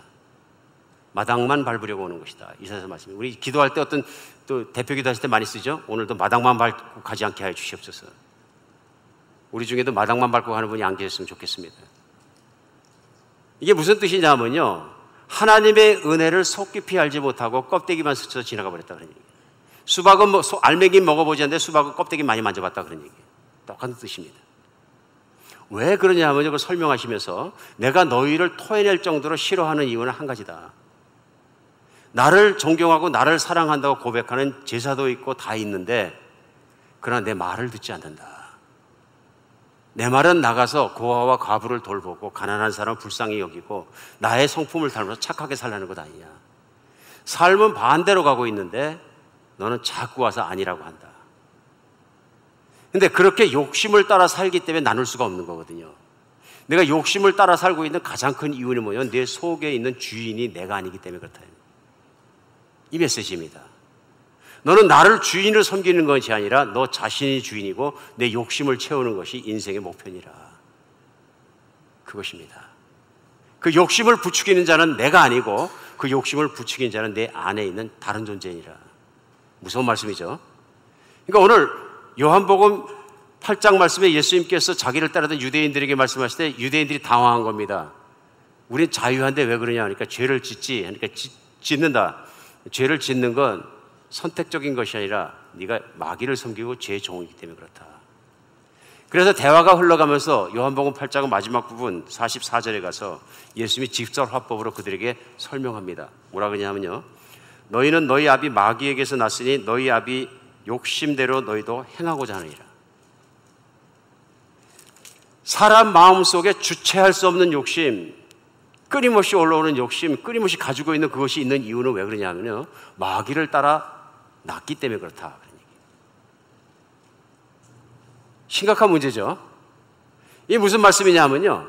마당만 밟으려고 오는 것이다. 이사야서 말씀. 우리 기도할 때 어떤 또 대표 기도하실 때 많이 쓰죠. 오늘도 마당만 밟고 가지 않게 하여 주시옵소서. 우리 중에도 마당만 밟고 가는 분이 안 계셨으면 좋겠습니다. 이게 무슨 뜻이냐면요, 하나님의 은혜를 속 깊이 알지 못하고 껍데기만 스쳐 지나가 버렸다 그런 얘기예요. 수박은 알맹이 먹어보지 않는데 수박은 껍데기 많이 만져봤다 그런 얘기예요. 똑같은 뜻입니다. 왜 그러냐면 이걸 설명하시면서 내가 너희를 토해낼 정도로 싫어하는 이유는 한 가지다. 나를 존경하고 나를 사랑한다고 고백하는 제사도 있고 다 있는데 그러나 내 말을 듣지 않는다. 내 말은 나가서 고아와 과부를 돌보고 가난한 사람을 불쌍히 여기고 나의 성품을 닮아서 착하게 살라는 것 아니냐. 삶은 반대로 가고 있는데 너는 자꾸 와서 아니라고 한다. 근데 그렇게 욕심을 따라 살기 때문에 나눌 수가 없는 거거든요. 내가 욕심을 따라 살고 있는 가장 큰 이유는 뭐냐면 내 속에 있는 주인이 내가 아니기 때문에 그렇다. 이 메시지입니다. 너는 나를 주인으로 섬기는 것이 아니라 너 자신이 주인이고 내 욕심을 채우는 것이 인생의 목표니라. 그것입니다. 그 욕심을 부추기는 자는 내가 아니고 그 욕심을 부추기는 자는 내 안에 있는 다른 존재니라. 무서운 말씀이죠. 그러니까 오늘 요한복음 8장 말씀에 예수님께서 자기를 따르던 유대인들에게 말씀하실 때 유대인들이 당황한 겁니다. 우린 자유한데 왜 그러냐 하니까 죄를 짓지. 그러니까 짓는다. 죄를 짓는 건 선택적인 것이 아니라 네가 마귀를 섬기고 죄의 종이기 때문에 그렇다. 그래서 대화가 흘러가면서 요한복음 8장 마지막 부분 44절에 가서 예수님이 직설화법으로 그들에게 설명합니다. 뭐라 그러냐면요, 너희는 너희 아비 마귀에게서 났으니 너희 아비 욕심대로 너희도 행하고자 하느니라. 사람 마음속에 주체할 수 없는 욕심, 끊임없이 올라오는 욕심, 끊임없이 가지고 있는 그것이 있는 이유는 왜 그러냐면요, 마귀를 따라 났기 때문에 그렇다. 심각한 문제죠. 이게 무슨 말씀이냐면요,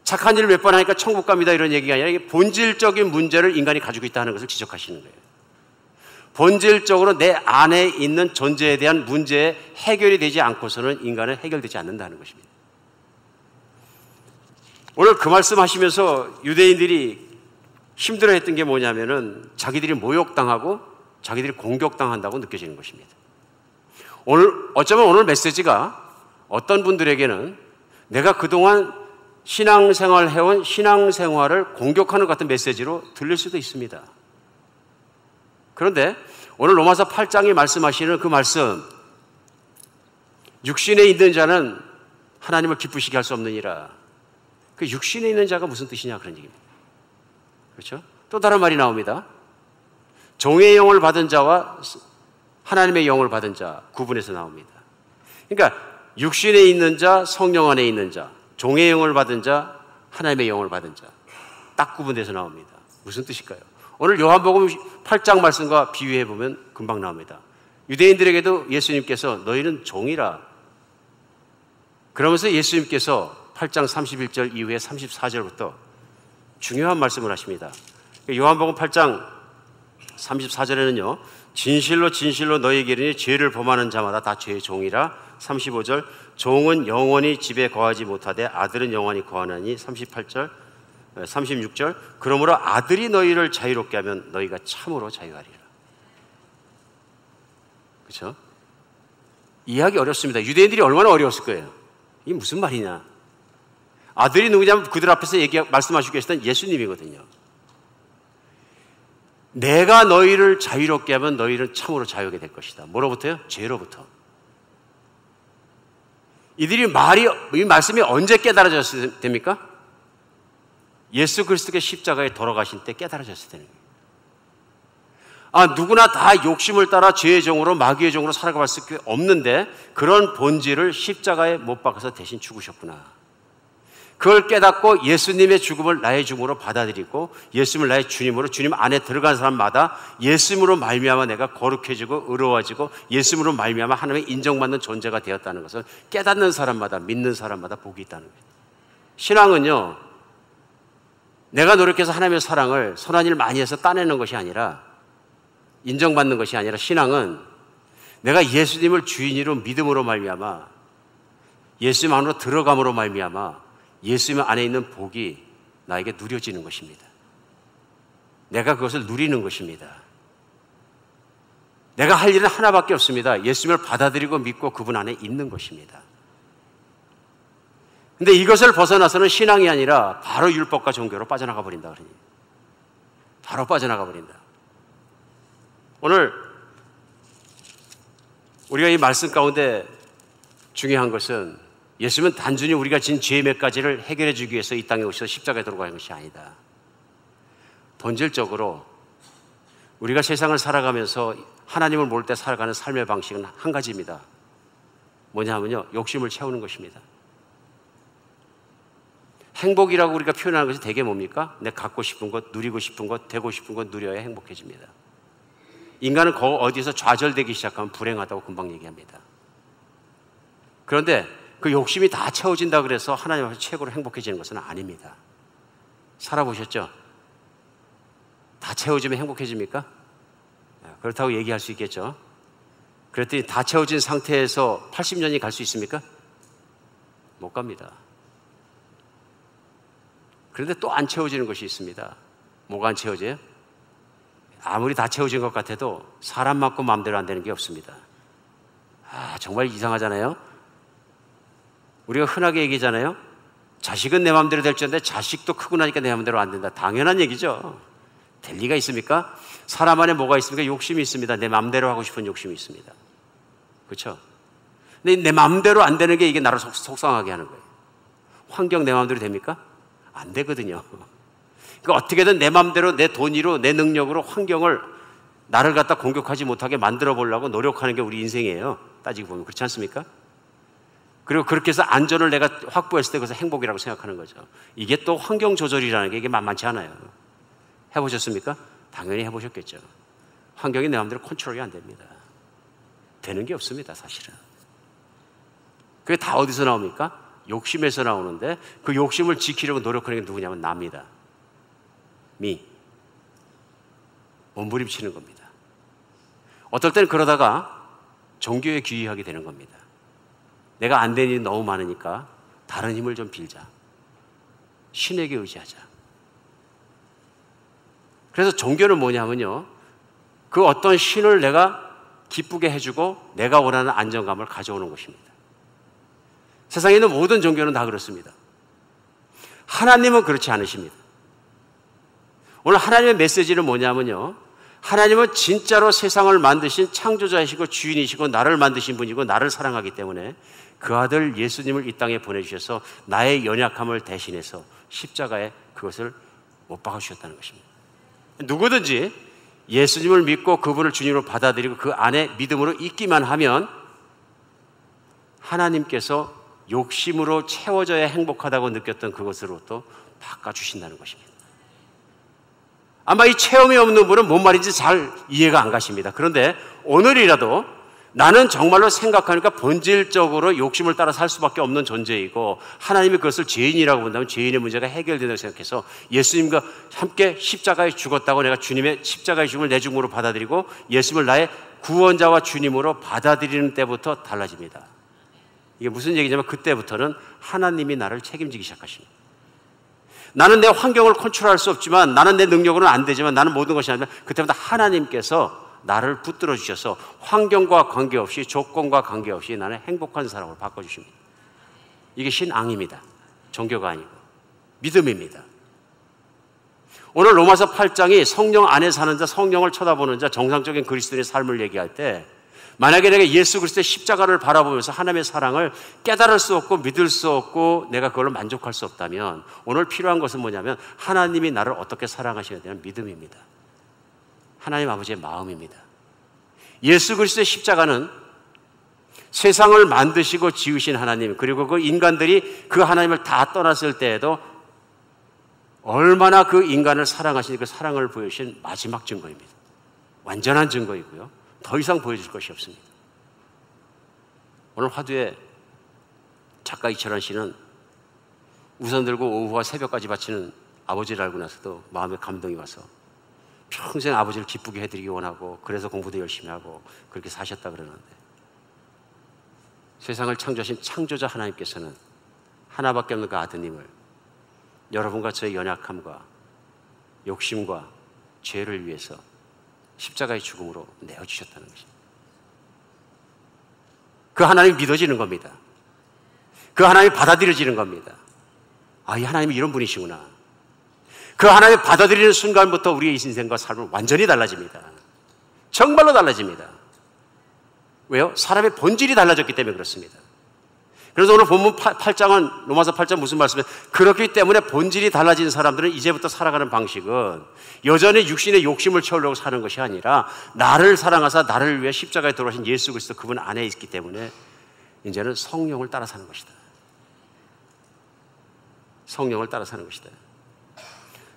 착한 일을 몇 번 하니까 천국 갑니다 이런 얘기가 아니라 이게 본질적인 문제를 인간이 가지고 있다는 것을 지적하시는 거예요. 본질적으로 내 안에 있는 존재에 대한 문제에 해결이 되지 않고서는 인간은 해결되지 않는다는 것입니다. 오늘 그 말씀 하시면서 유대인들이 힘들어했던 게 뭐냐면은 자기들이 모욕당하고 자기들이 공격당한다고 느껴지는 것입니다. 어쩌면 오늘 메시지가 어떤 분들에게는 내가 그동안 신앙생활 해온 신앙생활을 공격하는 것 같은 메시지로 들릴 수도 있습니다. 그런데 오늘 로마서 8장이 말씀하시는 그 말씀, 육신에 있는 자는 하나님을 기쁘시게 할 수 없느니라. 그 육신에 있는 자가 무슨 뜻이냐 그런 얘기입니다. 그렇죠? 또 다른 말이 나옵니다. 종의 영을 받은 자와 하나님의 영을 받은 자 구분해서 나옵니다. 그러니까 육신에 있는 자, 성령 안에 있는 자, 종의 영을 받은 자, 하나님의 영을 받은 자 딱 구분돼서 나옵니다. 무슨 뜻일까요? 오늘 요한복음 8장 말씀과 비유해 보면 금방 나옵니다. 유대인들에게도 예수님께서 너희는 종이라. 그러면서 예수님께서 8장 31절 이후에 34절부터 중요한 말씀을 하십니다. 요한복음 8장 34절에는요, 진실로 진실로 너희에게 이르니 죄를 범하는 자마다 다 죄의 종이라. 35절 종은 영원히 집에 거하지 못하되 아들은 영원히 거하나니. 36절 그러므로 아들이 너희를 자유롭게 하면 너희가 참으로 자유하리라. 그렇죠? 이해하기 어렵습니다. 유대인들이 얼마나 어려웠을 거예요. 이게 무슨 말이냐. 아들이 누구냐면 그들 앞에서 말씀하시고 계시던 예수님이거든요. 내가 너희를 자유롭게 하면 너희는 참으로 자유하게 될 것이다. 뭐로부터요? 죄로부터. 이 말씀이 언제 깨달아졌을 때입니까? 예수 그리스도의 십자가에 돌아가신 때 깨달아졌을 때는. 누구나 다 욕심을 따라 죄의 종으로 마귀의 종으로 살아갈 수 없는데 그런 본질을 십자가에 못 박아서 대신 죽으셨구나. 그걸 깨닫고 예수님의 죽음을 나의 죽음으로 받아들이고 예수님을 나의 주님으로, 주님 안에 들어간 사람마다 예수님으로 말미암아 내가 거룩해지고 의로워지고 예수님으로 말미암아 하나님의 인정받는 존재가 되었다는 것을 깨닫는 사람마다, 믿는 사람마다 복이 있다는 거예요. 신앙은요, 내가 노력해서 하나님의 사랑을 선한 일 많이 해서 따내는 것이 아니라, 인정받는 것이 아니라, 신앙은 내가 예수님을 주인으로 믿음으로 말미암아 예수님 안으로 들어감으로 말미암아 예수님 안에 있는 복이 나에게 누려지는 것입니다. 내가 그것을 누리는 것입니다. 내가 할 일은 하나밖에 없습니다. 예수님을 받아들이고 믿고 그분 안에 있는 것입니다. 근데 이것을 벗어나서는 신앙이 아니라 바로 율법과 종교로 빠져나가 버린다 그러니. 바로 빠져나가 버린다. 오늘 우리가 이 말씀 가운데 중요한 것은 예수님은 단순히 우리가 진 죄의 몇 가지를 해결해 주기 위해서 이 땅에 오셔서 십자가에 들어가는 것이 아니다. 본질적으로 우리가 세상을 살아가면서 하나님을 모를 때 살아가는 삶의 방식은 한 가지입니다. 뭐냐 하면요, 욕심을 채우는 것입니다. 행복이라고 우리가 표현하는 것이 되게 뭡니까? 내가 갖고 싶은 것, 누리고 싶은 것, 되고 싶은 것 누려야 행복해집니다. 인간은 어디서 좌절되기 시작하면 불행하다고 금방 얘기합니다. 그런데 그 욕심이 다 채워진다 그래서 하나님 앞에서 최고로 행복해지는 것은 아닙니다. 살아보셨죠? 다 채워지면 행복해집니까? 그렇다고 얘기할 수 있겠죠. 그랬더니 다 채워진 상태에서 80년이 갈 수 있습니까? 못 갑니다. 그런데 또 안 채워지는 것이 있습니다. 뭐가 안 채워져요? 아무리 다 채워진 것 같아도 사람 맞고 마음대로 안 되는 게 없습니다. 정말 이상하잖아요. 우리가 흔하게 얘기하잖아요. 자식은 내 마음대로 될 줄 알았는데 자식도 크고 나니까 내 마음대로 안 된다. 당연한 얘기죠. 될 리가 있습니까? 사람 안에 뭐가 있습니까? 욕심이 있습니다. 내 마음대로 하고 싶은 욕심이 있습니다. 그렇죠? 근데 내 마음대로 안 되는 게 이게 나를 속상하게 하는 거예요. 환경 내 마음대로 됩니까? 안 되거든요. 그러니까 어떻게든 내 마음대로, 내 돈으로, 내 능력으로 환경을 나를 갖다 공격하지 못하게 만들어 보려고 노력하는 게 우리 인생이에요. 따지고 보면 그렇지 않습니까? 그리고 그렇게 해서 안전을 내가 확보했을 때 그것을 행복이라고 생각하는 거죠. 이게 또 환경 조절이라는 게 이게 만만치 않아요. 해보셨습니까? 당연히 해보셨겠죠. 환경이 내 마음대로 컨트롤이 안 됩니다. 되는 게 없습니다, 사실은. 그게 다 어디서 나옵니까? 욕심에서 나오는데 그 욕심을 지키려고 노력하는 게 누구냐면 나입니다. 몸부림치는 겁니다. 어떨 때는 그러다가 종교에 귀의하게 되는 겁니다. 내가 안 되는 일이 너무 많으니까 다른 힘을 좀 빌자. 신에게 의지하자. 그래서 종교는 뭐냐면요, 그 어떤 신을 내가 기쁘게 해주고 내가 원하는 안정감을 가져오는 것입니다. 세상에 있는 모든 종교는 다 그렇습니다. 하나님은 그렇지 않으십니다. 오늘 하나님의 메시지는 뭐냐면요, 하나님은 진짜로 세상을 만드신 창조자이시고 주인이시고 나를 만드신 분이고 나를 사랑하기 때문에 그 아들 예수님을 이 땅에 보내주셔서 나의 연약함을 대신해서 십자가에 그것을 못 박아주셨다는 것입니다. 누구든지 예수님을 믿고 그분을 주님으로 받아들이고 그 안에 믿음으로 있기만 하면 하나님께서 욕심으로 채워져야 행복하다고 느꼈던 그것으로 또 바꿔주신다는 것입니다. 아마 이 체험이 없는 분은 뭔 말인지 잘 이해가 안 가십니다. 그런데 오늘이라도 나는 정말로 생각하니까 본질적으로 욕심을 따라 살 수밖에 없는 존재이고 하나님이 그것을 죄인이라고 본다면 죄인의 문제가 해결된다고 생각해서 예수님과 함께 십자가에 죽었다고 내가 주님의 십자가의 죽음을 내 죽음으로 받아들이고 예수님을 나의 구원자와 주님으로 받아들이는 때부터 달라집니다. 이게 무슨 얘기냐면 그때부터는 하나님이 나를 책임지기 시작하십니다. 나는 내 환경을 컨트롤할 수 없지만, 나는 내 능력으로는 안 되지만, 나는 모든 것이 아니면 그때부터 하나님께서 나를 붙들어 주셔서 환경과 관계없이, 조건과 관계없이 나는 행복한 사람으로 바꿔주십니다. 이게 신앙입니다. 종교가 아니고 믿음입니다. 오늘 로마서 8장이 성령 안에 사는 자, 성령을 쳐다보는 자, 정상적인 그리스도인의 삶을 얘기할 때 만약에 내가 예수 그리스도의 십자가를 바라보면서 하나님의 사랑을 깨달을 수 없고 믿을 수 없고 내가 그걸로 만족할 수 없다면 오늘 필요한 것은 뭐냐면 하나님이 나를 어떻게 사랑하시느냐에 대한 믿음입니다. 하나님 아버지의 마음입니다. 예수 그리스도의 십자가는 세상을 만드시고 지으신 하나님, 그리고 그 인간들이 그 하나님을 다 떠났을 때에도 얼마나 그 인간을 사랑하시니 그 사랑을 보여주신 마지막 증거입니다. 완전한 증거이고요. 더 이상 보여줄 것이 없습니다. 오늘 화두에 작가 이철환 씨는 우선 들고 오후와 새벽까지 바치는 아버지를 알고 나서도 마음에 감동이 와서 평생 아버지를 기쁘게 해드리기 원하고 그래서 공부도 열심히 하고 그렇게 사셨다 그러는데 세상을 창조하신 창조자 하나님께서는 하나밖에 없는 그 아드님을 여러분과 저의 연약함과 욕심과 죄를 위해서 십자가의 죽음으로 내어주셨다는 것입니다. 그 하나님이 믿어지는 겁니다. 그 하나님이 받아들여지는 겁니다. 아, 이 하나님이 이런 분이시구나. 그 하나님이 받아들이는 순간부터 우리의 인생과 삶은 완전히 달라집니다. 정말로 달라집니다. 왜요? 사람의 본질이 달라졌기 때문에 그렇습니다. 그래서 오늘 본문 8장은, 로마서 8장 무슨 말씀이에요? 그렇기 때문에 본질이 달라진 사람들은 이제부터 살아가는 방식은 여전히 육신의 욕심을 채우려고 사는 것이 아니라 나를 사랑하사 나를 위해 십자가에 돌아가신 예수 그리스도 그분 안에 있기 때문에 이제는 성령을 따라 사는 것이다. 성령을 따라 사는 것이다.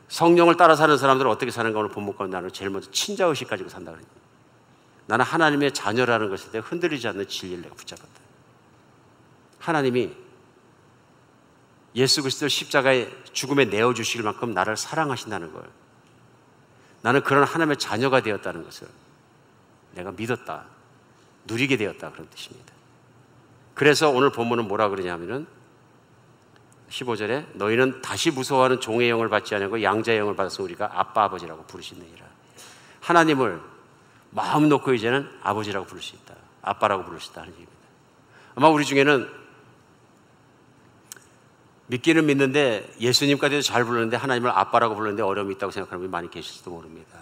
성령을 따라 사는 사람들은 어떻게 사는가 오늘 본문 가운데 나는 제일 먼저 친자의식 가지고 산다 그러니 나는 하나님의 자녀라는 것에 대해 흔들리지 않는 진리를 내가 붙잡았다. 하나님이 예수 그리스도를 십자가의 죽음에 내어주실 만큼 나를 사랑하신다는 걸, 나는 그런 하나님의 자녀가 되었다는 것을 내가 믿었다, 누리게 되었다, 그런 뜻입니다. 그래서 오늘 본문은 뭐라 그러냐면은 15절에 너희는 다시 무서워하는 종의 영을 받지 않고 양자의 영을 받아서 우리가 아빠 아버지라고 부르시느니라. 하나님을 마음 놓고 이제는 아버지라고 부를 수 있다, 아빠라고 부를 수 있다 하는 얘기입니다. 아마 우리 중에는 믿기는 믿는데 예수님까지도 잘 부르는데 하나님을 아빠라고 부르는데 어려움이 있다고 생각하는 분이 많이 계실지도 모릅니다.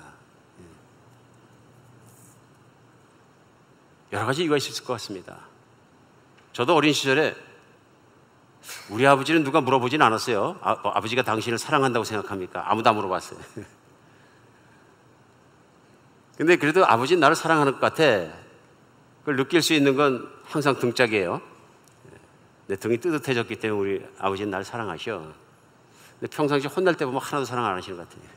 여러 가지 이유가 있을 것 같습니다. 저도 어린 시절에 우리 아버지는 누가 물어보진 않았어요. 아버지가 당신을 사랑한다고 생각합니까? 아무도 안 물어봤어요. 근데 그래도 아버지는 나를 사랑하는 것 같아. 그걸 느낄 수 있는 건 항상 등짝이에요. 내 등이 뜨뜻해졌기 때문에 우리 아버지는 나를 사랑하셔. 근데 평상시 혼날 때 보면 하나도 사랑 안 하시는 것 같아요.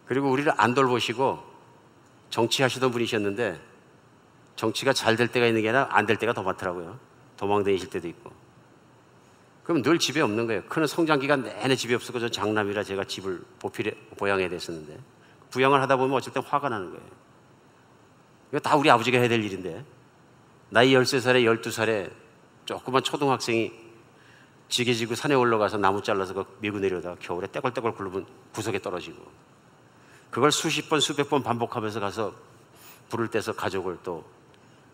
그리고 우리를 안 돌보시고 정치하시던 분이셨는데 정치가 잘 될 때가 있는 게 아니라 안 될 때가 더 많더라고요. 도망다니실 때도 있고. 그럼 늘 집에 없는 거예요. 큰 성장 기간 내내 집에 없었고 저 장남이라 제가 집을 보양해야 됐었는데 부양을 하다 보면 어쩔 땐 화가 나는 거예요. 이거 다 우리 아버지가 해야 될 일인데 나이 13살에 12살에 조그만 초등학생이 지게 지고 산에 올라가서 나무 잘라서 밀고 내려다가 겨울에 떼굴떼굴 굴르면 구석에 떨어지고 그걸 수십 번 수백 번 반복하면서 가서 불을 떼서 가족을 또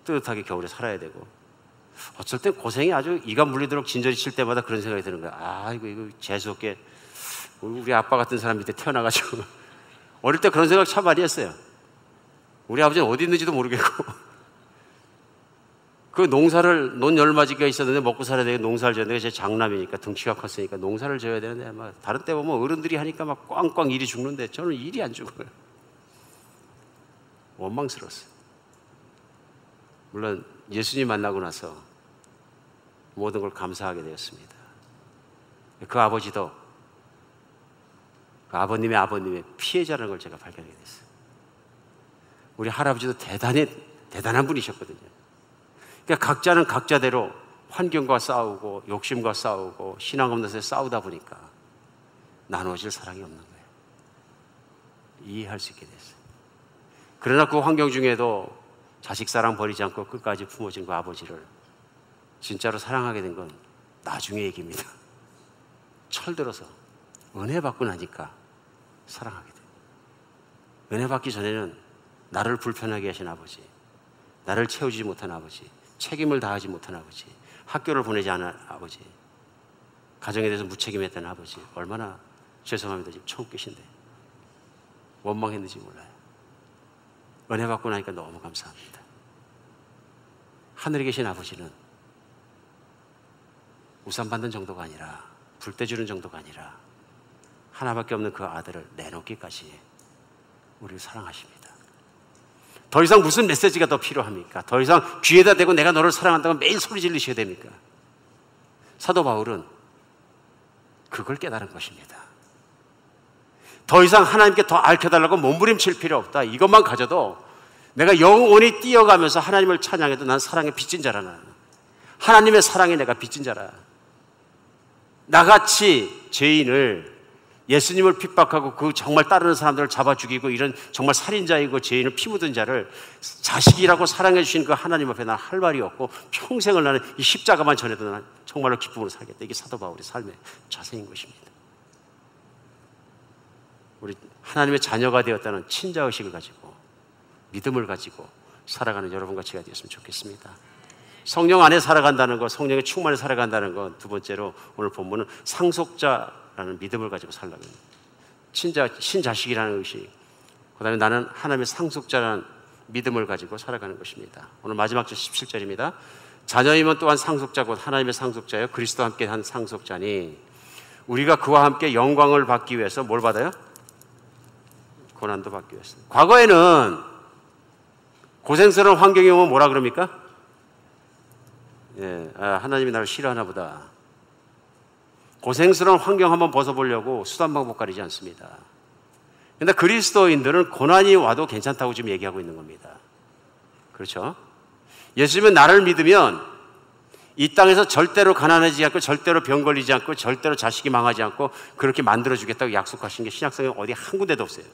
뜨뜻하게 겨울에 살아야 되고 어쩔 땐 고생이 아주 이가 물리도록 진저리 칠 때마다 그런 생각이 드는 거야. 아 이거 재수없게 우리 아빠 같은 사람 밑에 태어나가지고 어릴 때 그런 생각 참 많이 했어요. 우리 아버지는 어디 있는지도 모르겠고 그 농사를 논 열마지가 있었는데 먹고 살아야 되게 농사를 졌는데 제 장남이니까 덩치가 컸으니까 농사를 져야 되는데 막 다른 때 보면 어른들이 하니까 막 꽝꽝 일이 죽는데 저는 일이 안 죽어요. 원망스러웠어요. 물론 예수님 만나고 나서 모든 걸 감사하게 되었습니다. 그 아버지도 그 아버님의 아버님의 피해자라는 걸 제가 발견하게 됐어요. 우리 할아버지도 대단한 분이셨거든요. 그러니까 각자는 각자대로 환경과 싸우고 욕심과 싸우고 신앙 없는 데서 싸우다 보니까 나눠질 사랑이 없는 거예요. 이해할 수 있게 됐어요. 그러나 그 환경 중에도 자식 사랑 버리지 않고 끝까지 품어준 그 아버지를 진짜로 사랑하게 된 건 나중의 얘기입니다. 철들어서 은혜 받고 나니까 사랑하게 돼요. 은혜 받기 전에는 나를 불편하게 하신 아버지, 나를 채우지 못한 아버지, 책임을 다하지 못한 아버지, 학교를 보내지 않은 아버지, 가정에 대해서 무책임했던 아버지, 얼마나 죄송합니다. 지금 처음 계신데 원망했는지 몰라요. 은혜 받고 나니까 너무 감사합니다. 하늘에 계신 아버지는 우산 받는 정도가 아니라 불 떼주는 정도가 아니라 하나밖에 없는 그 아들을 내놓기까지 우리를 사랑하십니다. 더 이상 무슨 메시지가 더 필요합니까? 더 이상 귀에다 대고 내가 너를 사랑한다고 매일 소리 지르셔야 됩니까? 사도 바울은 그걸 깨달은 것입니다. 더 이상 하나님께 더 알켜달라고 몸부림칠 필요 없다. 이것만 가져도 내가 영원히 뛰어가면서 하나님을 찬양해도 난 사랑에 빚진 자라. 하나님의 사랑에 내가 빚진 자라. 나같이 죄인을 예수님을 핍박하고 그 정말 따르는 사람들을 잡아 죽이고 이런 정말 살인자이고 죄인을 피 묻은 자를 자식이라고 사랑해 주신 그 하나님 앞에 나는 할 말이 없고 평생을 나는 이 십자가만 전해도 나는 정말로 기쁨으로 살겠다. 이게 사도 바울의 삶의 자세인 것입니다. 우리 하나님의 자녀가 되었다는 친자의식을 가지고 믿음을 가지고 살아가는 여러분과 제가 되었으면 좋겠습니다. 성령 안에 살아간다는 것, 성령의 충만에 살아간다는 것, 두 번째로 오늘 본문은 상속자라는 믿음을 가지고 살라고 합니다. 신자식이라는 의식, 그 다음에 나는 하나님의 상속자라는 믿음을 가지고 살아가는 것입니다. 오늘 마지막 절 17절입니다. 자녀이면 또한 상속자 곧 하나님의 상속자여 그리스도와 함께 한 상속자니 우리가 그와 함께 영광을 받기 위해서 뭘 받아요? 고난도 받기 위해서. 과거에는 고생스러운 환경이 오면 뭐라 그럽니까? 하나님이 나를 싫어하나 보다. 고생스러운 환경 한번 벗어보려고 수단 방법 가리지 않습니다. 그런데 그리스도인들은 고난이 와도 괜찮다고 지금 얘기하고 있는 겁니다. 그렇죠? 예수님은 나를 믿으면 이 땅에서 절대로 가난하지 않고 절대로 병 걸리지 않고 절대로 자식이 망하지 않고 그렇게 만들어주겠다고 약속하신 게 신약성에 어디 한 군데도 없어요.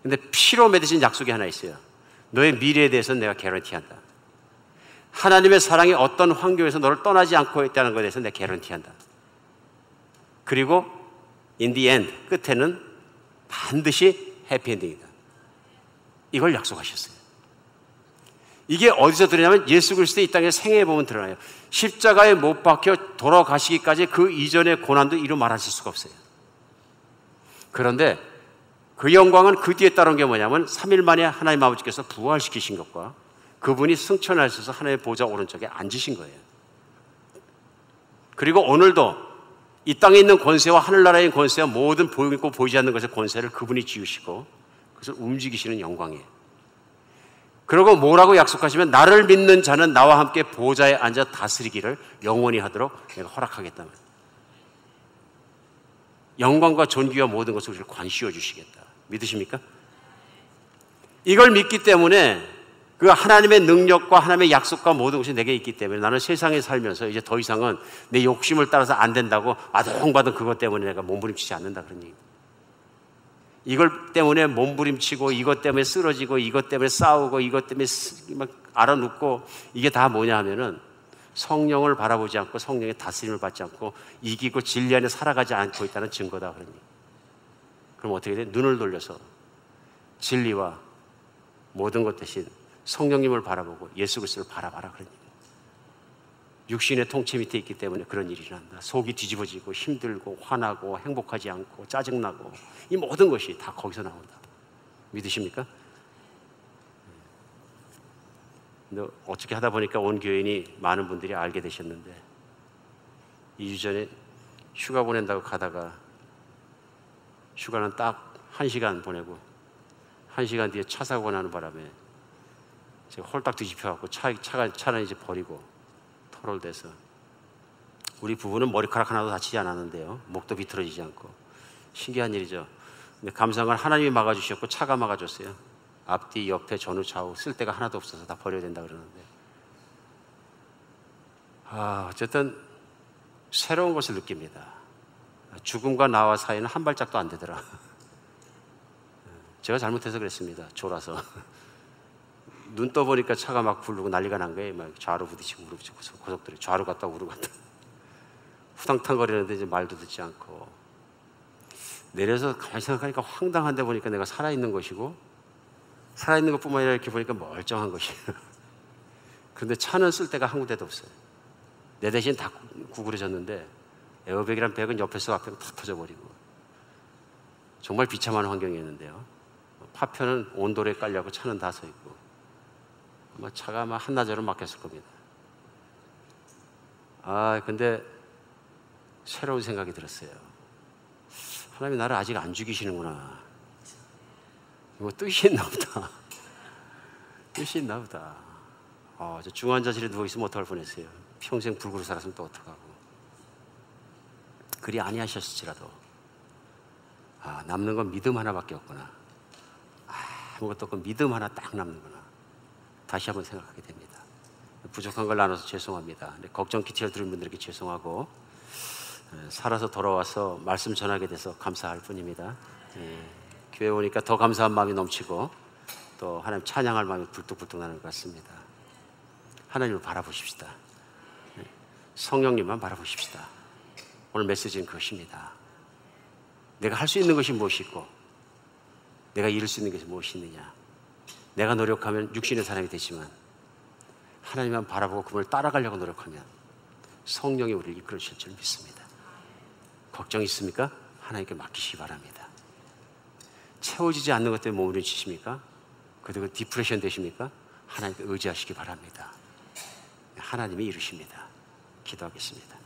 근데 피로 맺으신 약속이 하나 있어요. 너의 미래에 대해서는 내가 개런티한다. 하나님의 사랑이 어떤 환경에서 너를 떠나지 않고 있다는 것에 대해서 내가 개런티한다. 그리고 in the end, 끝에는 반드시 해피엔딩이다. 이걸 약속하셨어요. 이게 어디서 드러나냐면 예수 그리스도의 이 땅에 생애에 보면 드러나요. 십자가에 못 박혀 돌아가시기까지 그 이전의 고난도 이루 말하실 수가 없어요. 그런데 그 영광은 그 뒤에 따른 게 뭐냐면 3일 만에 하나님 아버지께서 부활시키신 것과 그분이 승천하셔서 하나님의 보좌 오른쪽에 앉으신 거예요. 그리고 오늘도 이 땅에 있는 권세와 하늘나라에 있는 권세와 모든 보이고 보이지 않는 것의 권세를 그분이 지으시고 그것을 움직이시는 영광이에요. 그리고 뭐라고 약속하시면 나를 믿는 자는 나와 함께 보좌에 앉아 다스리기를 영원히 하도록 내가 허락하겠다. 영광과 존귀와 모든 것을 우리를 관씌워 주시겠다. 믿으십니까? 이걸 믿기 때문에 그 하나님의 능력과 하나님의 약속과 모든 것이 내게 있기 때문에 나는 세상에 살면서 이제 더 이상은 내 욕심을 따라서 안 된다고 아동받은 그것 때문에 내가 몸부림치지 않는다 그런 얘기입니다. 이걸 때문에 몸부림치고 이것 때문에 쓰러지고 이것 때문에 싸우고 이것 때문에 막 알아눕고 이게 다 뭐냐 하면은 성령을 바라보지 않고 성령의 다스림을 받지 않고 이기고 진리 안에 살아가지 않고 있다는 증거다 그런 얘기. 그럼 어떻게 돼? 눈을 돌려서 진리와 모든 것 대신 성령님을 바라보고 예수 그리스도를 바라봐라 그런 얘기. 육신의 통치 밑에 있기 때문에 그런 일이 일어난다. 속이 뒤집어지고 힘들고 화나고 행복하지 않고 짜증나고 이 모든 것이 다 거기서 나온다. 믿으십니까? 근데 어떻게 하다 보니까 온 교인이 많은 분들이 알게 되셨는데 2주 전에 휴가 보낸다고 가다가 휴가는 딱 1시간 보내고 1시간 뒤에 차 사고 나는 바람에 제가 홀딱 뒤집혀갖고 차는 이제 버리고 토롤돼서 우리 부부는 머리카락 하나도 다치지 않았는데요. 목도 비틀어지지 않고 신기한 일이죠. 근데 감사한 건 하나님이 막아주셨고 차가 막아줬어요. 앞뒤 옆에 전후 좌우 쓸 데가 하나도 없어서 다 버려야 된다 그러는데 어쨌든 새로운 것을 느낍니다. 죽음과 나와 사이는 한 발짝도 안 되더라. 제가 잘못해서 그랬습니다. 졸아서 눈 떠보니까 차가 막 굴르고 난리가 난 거예요. 막 좌로 부딪히고 우로 부딪히고 고속도로 좌로 갔다 우로 갔다 후당탕거리는데 이제 말도 듣지 않고 내려서 가만히 생각하니까 황당한데 보니까 내가 살아있는 것이고 살아있는 것뿐만 아니라 이렇게 보니까 멀쩡한 것이에요. 그런데 차는 쓸 데가 한 군데도 없어요. 내 대신 다 구부러졌는데 에어백이란 백은 옆에서 앞에가 다 터져버리고 정말 비참한 환경이었는데요. 파편은 온돌에 깔려고 차는 다 서 있고 아마 차가 아마 한나절은 막혔을 겁니다. 근데 새로운 생각이 들었어요. 하나님이 나를 아직 안 죽이시는구나. 뭐 뜻이 있나 보다. 뜻이 있나 보다. 저 중환자실에 누워있으면 어떡할 뻔했어요. 평생 불구로 살았으면 또 어떡하고. 그리 아니하셨을지라도 남는 건 믿음 하나밖에 없구나. 아무것도 없고 믿음 하나 딱 남는구나. 다시 한번 생각하게 됩니다. 부족한 걸 나눠서 죄송합니다. 걱정 끼치려 들은 분들에게 죄송하고 살아서 돌아와서 말씀 전하게 돼서 감사할 뿐입니다. 교회 오니까 더 감사한 마음이 넘치고 또 하나님 찬양할 마음이 불뚝불뚝 나는 것 같습니다. 하나님을 바라보십시다. 성령님만 바라보십시다. 오늘 메시지는 그것입니다. 내가 할 수 있는 것이 무엇이고 내가 이룰 수 있는 것이 무엇이 있느냐. 내가 노력하면 육신의 사람이 되지만 하나님만 바라보고 그분을 따라가려고 노력하면 성령이 우리를 이끌어주실 줄 믿습니다. 걱정 있습니까? 하나님께 맡기시기 바랍니다. 채워지지 않는 것 때문에 몸을 치십니까? 그리고 디프레션 되십니까? 하나님께 의지하시기 바랍니다. 하나님이 이루십니다. 기도하겠습니다.